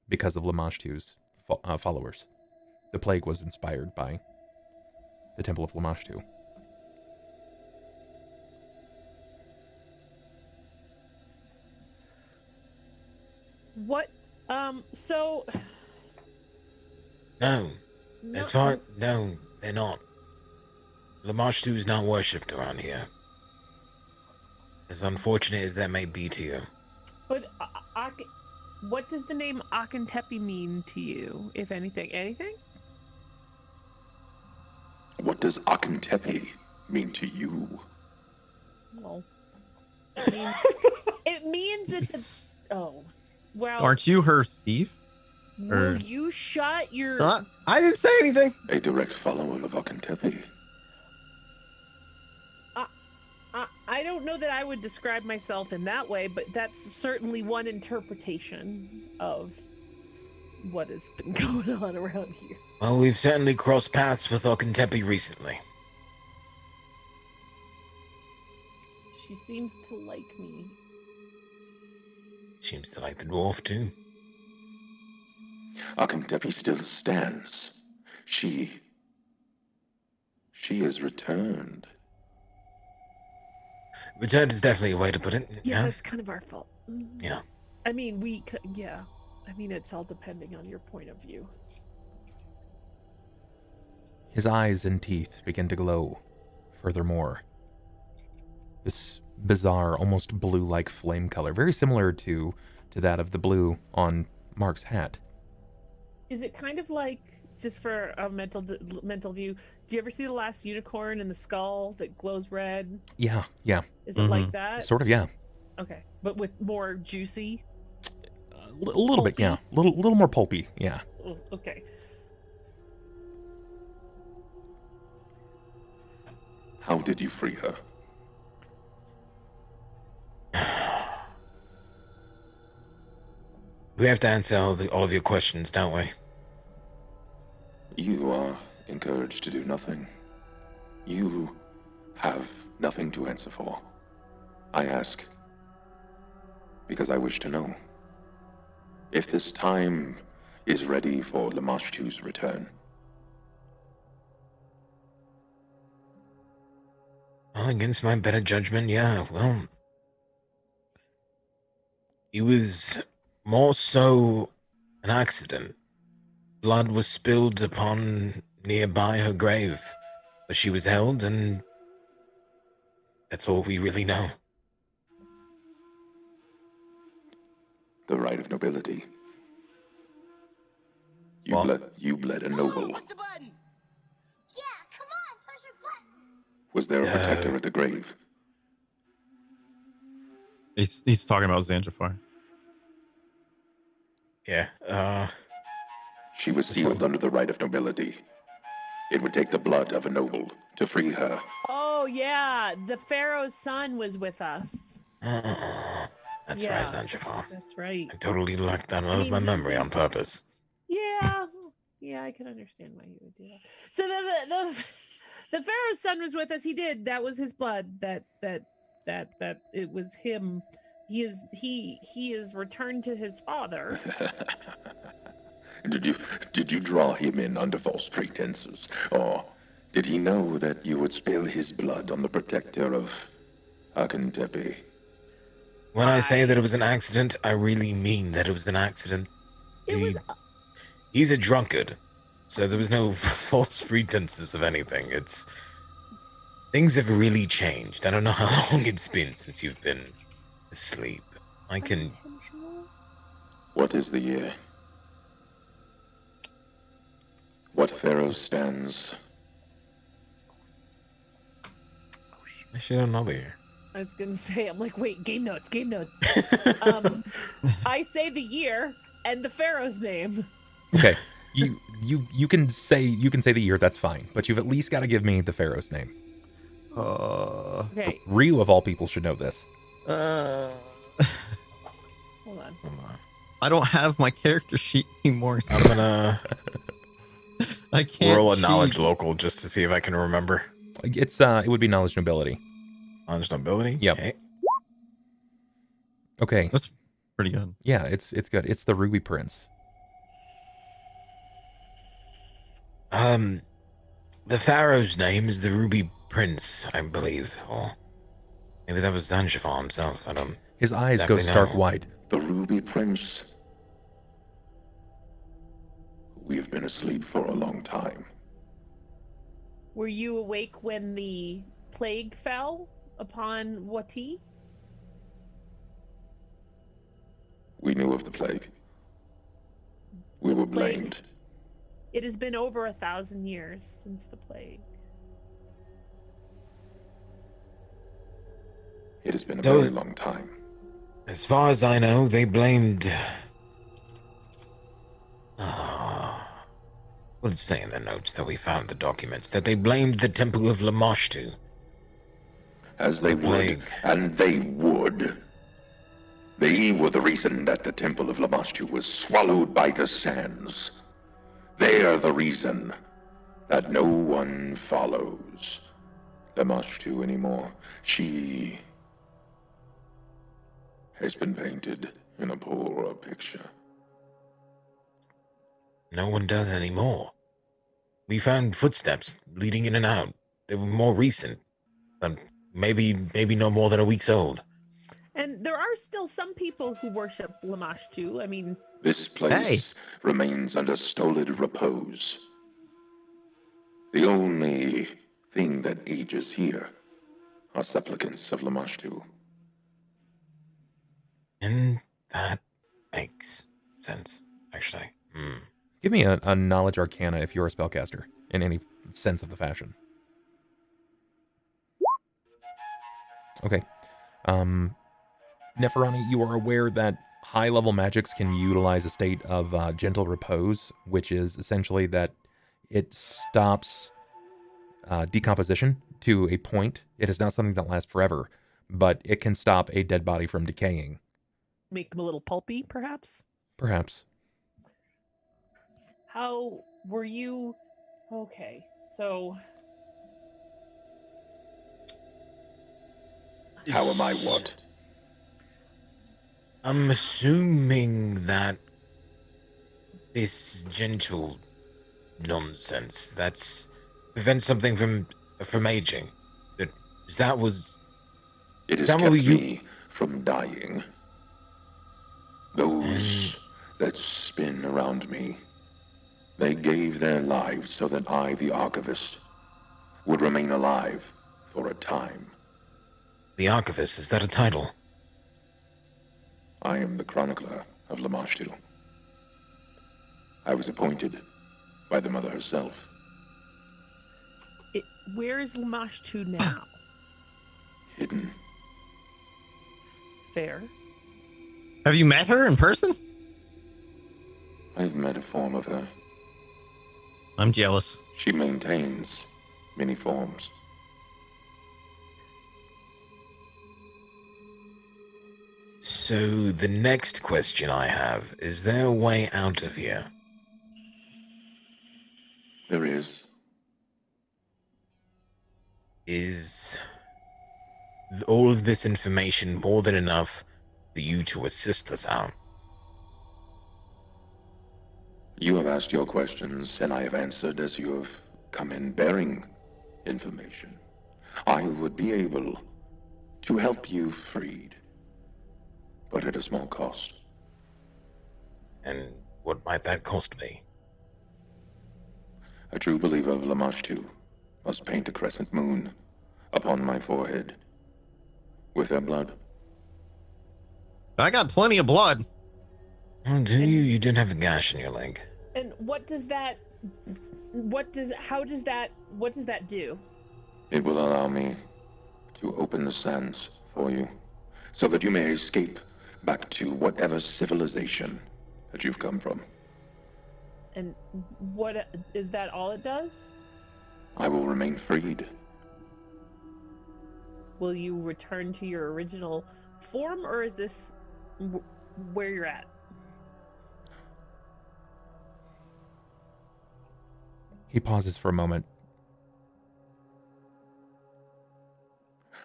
because of Lamashtu's followers. The plague was inspired by the Temple of Lamashtu. What? So. No, they're not. Lamashtu is not worshipped around here. As unfortunate as that may be to you. But what does the name Akentepe mean to you, if anything? Anything? What does Akentepe mean to you? Well, it means it's oh, well. Aren't you her thief? Will you shut your? I didn't say anything. A direct follower of Akentepe. I don't know that I would describe myself in that way, but that's certainly one interpretation of what has been going on around here. Well, we've certainly crossed paths with Okentepe recently. She seems to like me. Seems to like the dwarf, too. Akentepe still stands. She has returned. Returned is definitely a way to put it. Yeah, that's kind of our fault. Yeah. I mean, yeah. I mean, it's all depending on your point of view. His eyes and teeth begin to glow. Furthermore, this bizarre, almost blue-like flame color, very similar to that of the blue on Mark's hat. Is it kind of like, just for a mental view, do you ever see the last unicorn in the skull that glows red? Yeah. Is it like that? Sort of, yeah. Okay, but with more juicy? A little bit, yeah. A little more pulpy, yeah. Okay. How did you free her? We have to answer all of your questions, don't we? You are encouraged to do nothing. You have nothing to answer for. I ask because I wish to know if this time is ready for Lamashtu's return. Well, against my better judgment, yeah, well... It was more so an accident. Blood was spilled upon nearby her grave, where she was held, and that's all we really know. The right of nobility. You What? bled a noble. Push the button. Yeah, come on, push your button. Was there a protector at the grave? He's talking about Zanjifar. Yeah, She was sealed under the right of nobility. It would take the blood of a noble to free her. Oh, yeah, the Pharaoh's son was with us. that's Yeah. right, Zanjifar. That's right. I totally locked that out of my memory on purpose. Yeah, I can understand why you would do that. So the Pharaoh's son was with us. He did. That was his blood. That it was him. He is returned to his father. Did you draw him in under false pretenses? Or did he know that you would spill his blood on the protector of Akentepe? When I say that it was an accident, I really mean that it was an accident. He's a drunkard, so there was no false pretenses of anything. Things have really changed. I don't know how long it's been since you've been asleep. What is the year? What pharaoh stands? I should don't know the year. I was gonna say, I'm like, wait, game notes. I say the year and the Pharaoh's name. Okay. You can say the year, that's fine, but you've at least got to give me the Pharaoh's name. Okay, Ryu of all people should know this. hold on. I don't have my character sheet anymore. I'm gonna I can't roll a cheat. knowledge local just to see if I can remember. It would be knowledge nobility. Knowledge nobility? Yep. Okay. That's pretty good. Yeah, it's good. It's the Ruby Prince. The Pharaoh's name is the Ruby Prince, I believe. Or maybe that was Zanjifar himself. I don't... His eyes exactly go stark know. wide. The Ruby Prince. We've been asleep for a long time. Were you awake when the plague fell upon Wati? We knew of the plague. We were blamed. It has been over 1,000 years since the plague. It has been a Though- very long time. As far as I know, they blamed... what did it say in the notes that we found the documents? That they blamed the Temple of Lamashtu. as they The would, plague. and they would. They were the reason that the Temple of Lamashtu was swallowed by the sands. They are the reason that no one follows Lamashtu anymore. She has been painted in a poorer picture. No one does anymore. We found footsteps leading in and out. They were more recent. Maybe no more than a week's old. And there are still some people who worship Lamashtu. I mean, This place remains under stolid repose. The only thing that ages here are supplicants of Lamashtu. And that makes sense, actually. Give me a knowledge arcana if you're a spellcaster in any sense of the fashion. Okay. Neferani, you are aware that high-level magics can utilize a state of gentle repose, which is essentially that it stops decomposition to a point. It is not something that lasts forever, but it can stop a dead body from decaying. make them a little pulpy, perhaps. Perhaps. How were you? Okay, so How am I what? I'm assuming that this gentle nonsense prevents something from aging. That was It has That kept what you- me from dying. Those that spin around me, they gave their lives so that I, the Archivist, would remain alive for a time. the Archivist. Is that a title? I am the chronicler of Lamashtu. I was appointed by the mother herself. where is Lamashtu now? Hidden. Fair. Have you met her in person? I've met a form of her. I'm jealous. She maintains many forms. So the next question I have, is there a way out of here? There is. Is all of this information more than enough for you to assist us out? You have asked your questions, and I have answered as you have come in bearing information. I would be able to help you freed, but at a small cost. And what might that cost me? A true believer of Lamashtu must paint a crescent moon upon my forehead with their blood. I got plenty of blood. Oh, do you? You did have a gash in your leg. And what does that do? It will allow me to open the sands for you, so that you may escape back to whatever civilization that you've come from. And what is that all it does? I will remain freed. Will you return to your original form, or is this where you're at? He pauses for a moment.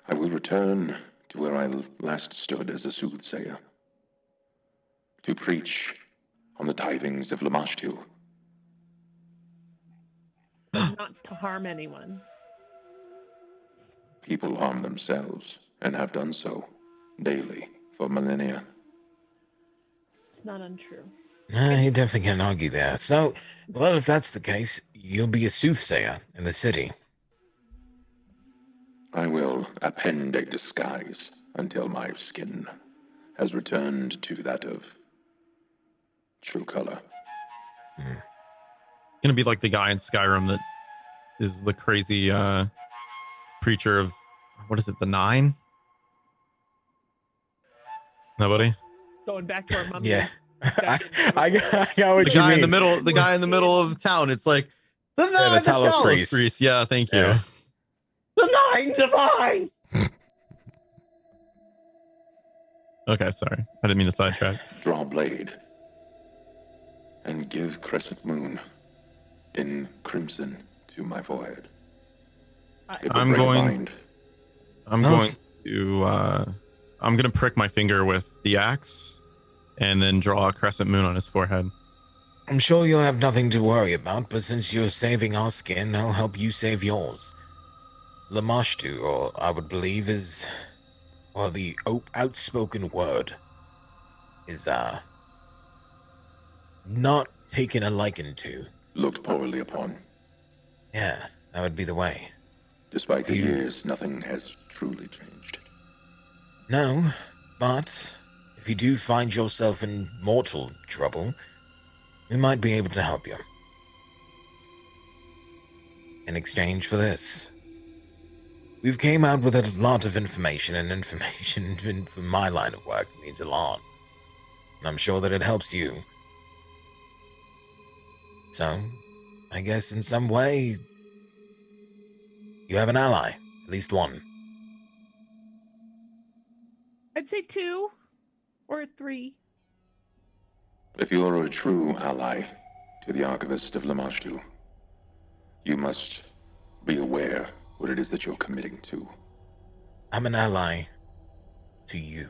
I will return to where I last stood as a soothsayer, to preach on the tithings of Lamashtu. Not to harm anyone. People harm themselves, and have done so daily for millennia. It's not untrue. You definitely can't argue there. So, well, if that's the case, you'll be a soothsayer in the city. I will append a disguise until my skin has returned to that of true color. Gonna be like the guy in Skyrim that is the crazy preacher of, what is it, the Nine? Nobody? Going back to our mummy. Yeah. I got what The you guy mean. in the middle, the guy in the middle of town. It's like the the Talos priest. priest. Yeah, thank you. Yeah. The Nine Divines. Okay, sorry. I didn't mean to sidetrack. Draw blade. And give crescent moon in crimson to my forehead. It will I'm break a going- bind. I'm Well, going to I'm gonna prick my finger with the axe and then draw a crescent moon on his forehead. I'm sure you'll have nothing to worry about, but since you're saving our skin, I'll help you save yours. Lamashtu, or I would believe is, or the outspoken word, is, not taken a liking to. Looked poorly upon. Yeah, that would be the way. Despite the You- years, nothing has truly changed. No, but if you do find yourself in mortal trouble, we might be able to help you. In exchange for this, we've came out with a lot of information, and information for my line of work means a lot. And I'm sure that it helps you. So, I guess in some way, you have an ally. At least one. I'd say 2 or 3. If you are a true ally to the Archivist of Lamashtu, you must be aware what it is that you're committing to. I'm an ally to you,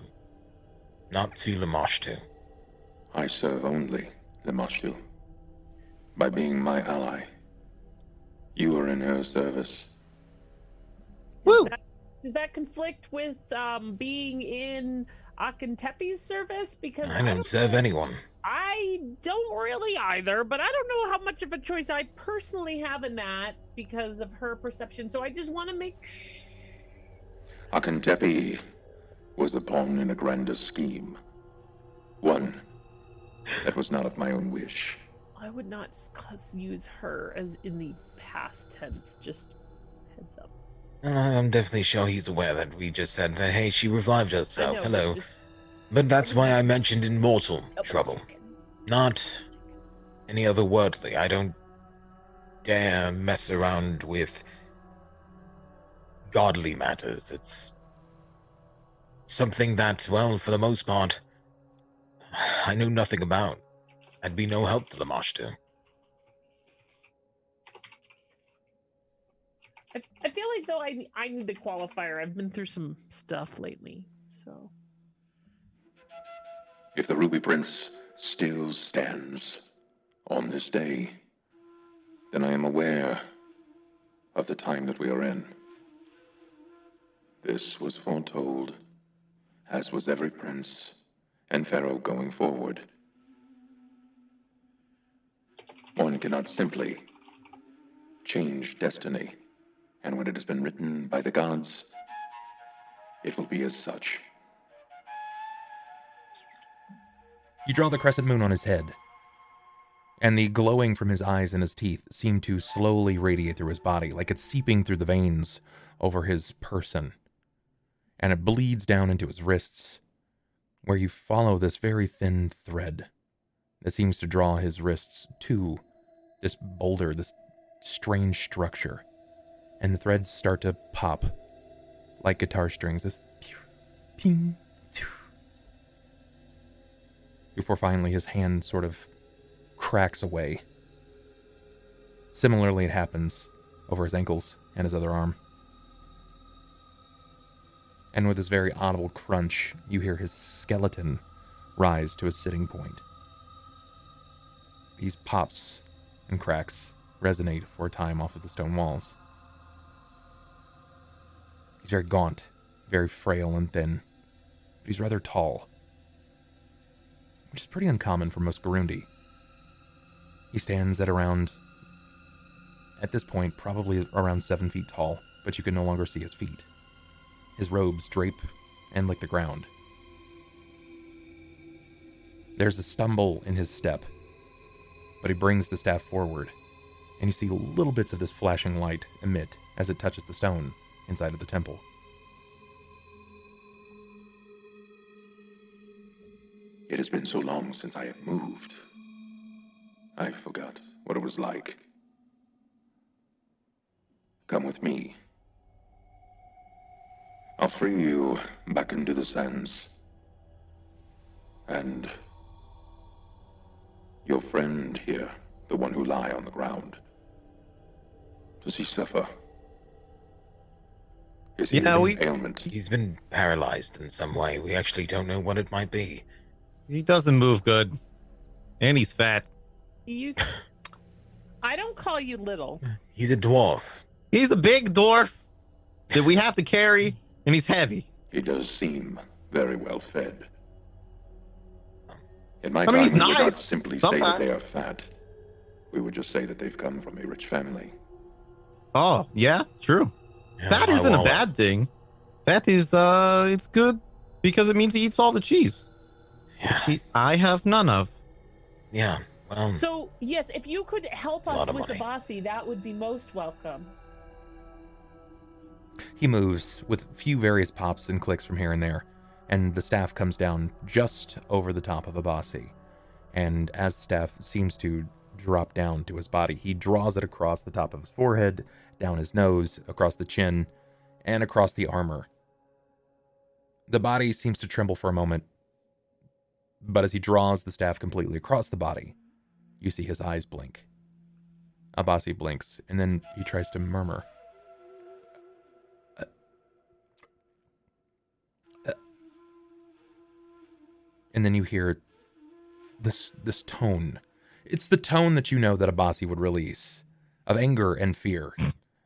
not to Lamashtu. I serve only Lamashtu. By being my ally, you are in her service. Woo! Does that conflict with being in Akentepe's service? Because I don't serve anyone. I don't really either, but I don't know how much of a choice I personally have in that because of her perception. So I just want to make Akentepe was a pawn in a grander scheme. One that was not of my own wish. I would not use her as in the past tense. Just heads up. I'm definitely sure he's aware that we just said that, hey, she revived I herself. know, Hello. just But that's why I mentioned in mortal double trouble. checking. Not any other worldly. I don't dare mess around with godly matters. It's something that, well, for the most part, I knew nothing about. I'd be no help to Lamashtu. I feel like though I need the qualifier. I've been through some stuff lately, so If the Ruby Prince still stands on this day, then I am aware of the time that we are in. This was foretold, as was every prince and pharaoh going forward. One cannot simply change destiny, and when it has been written by the gods, it will be as such. You draw the crescent moon on his head, and the glowing from his eyes and his teeth seem to slowly radiate through his body, like it's seeping through the veins over his person. And it bleeds down into his wrists, where you follow this very thin thread that seems to draw his wrists to this boulder, this strange structure. And the threads start to pop like guitar strings, this ping, before finally his hand sort of cracks away. Similarly, it happens over his ankles and his other arm. And with this very audible crunch, you hear his skeleton rise to a sitting point. These pops and cracks resonate for a time off of the stone walls. He's very gaunt, very frail and thin, but he's rather tall, which is pretty uncommon for most Gurundi. He stands at this point, probably around 7 feet tall, but you can no longer see his feet. His robes drape and lick the ground. There's a stumble in his step, but he brings the staff forward, and you see little bits of this flashing light emit as it touches the stone inside of the temple. It has been so long since I have moved. I forgot what it was like. Come with me. I'll free you back into the sands. And your friend here, the one who lie on the ground, does he suffer? Is he Yeah, an ailment? He's been paralyzed in some way. We actually don't know what it might be. He doesn't move good. And he's fat. I don't call you little. He's a dwarf. He's a big dwarf that we have to carry, and he's heavy. He does seem very well fed. In my I mean, he's time, we would not nice, simply say that they sometimes. are fat. We would just say that they've come from a rich family. Oh, yeah, true. Yeah, Fat I isn't a won't- bad thing. Fat is, it's good because it means he eats all the cheese. Yeah, I have none of. yeah. Well, So, yes, if you could help A lot us of with money. Abasi, that would be most welcome. He moves with few various pops and clicks from here and there, and the staff comes down just over the top of Abasi. And as the staff seems to drop down to his body, he draws it across the top of his forehead, down his nose, across the chin, and across the armor. The body seems to tremble for a moment, but as he draws the staff completely across the body, you see his eyes blink. Abasi blinks, and then he tries to murmur. And then you hear this tone. It's the tone that you know that Abasi would release, of anger and fear.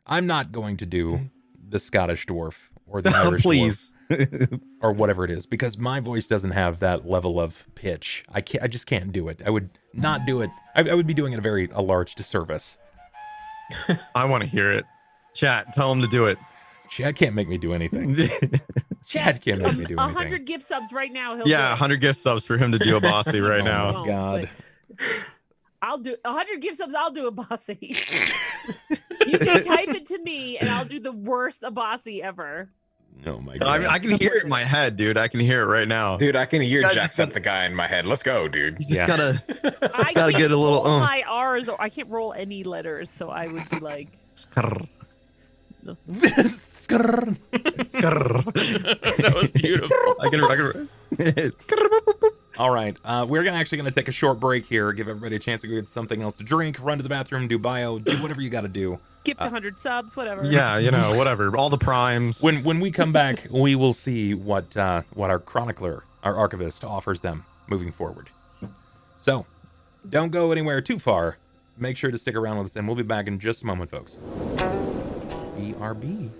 I'm not going to do the Scottish dwarf or the Irish Please. dwarf or whatever it is, because my voice doesn't have that level of pitch. I just can't do it. I would not do it. I would be doing it a large disservice. I want to hear it. Chat, tell him to do it. Chad can't make me do anything. Chad can't make me do anything. 100 gift subs right now. He'll Yeah, do it. 100 gift subs for him to do a bossy right Oh now. my God. I'll do 100 gift subs. I'll do Abasi. You can type it to me, and I'll do the worst Abasi ever. Oh my I God. mean, I can hear it in my head, dude. I can hear it right now. dude, I can hear guys Jackson, just- the guy in my head. Let's go, dude. You just Yeah. gotta I gotta can't get a little, roll my R's, or I can't roll any letters, so I would be like, Skrrr, Skrrr. skrrr. That was beautiful. I can Skrrr, boop, boop, boop. All right, we're actually going to take a short break here, give everybody a chance to go get something else to drink, run to the bathroom, do bio, do whatever you got to do. gift 100 subs, whatever. Yeah, you know, whatever. All the primes. When we come back, we will see what our chronicler, our archivist, offers them moving forward. So, don't go anywhere too far. Make sure to stick around with us, and we'll be back in just a moment, folks. BRB.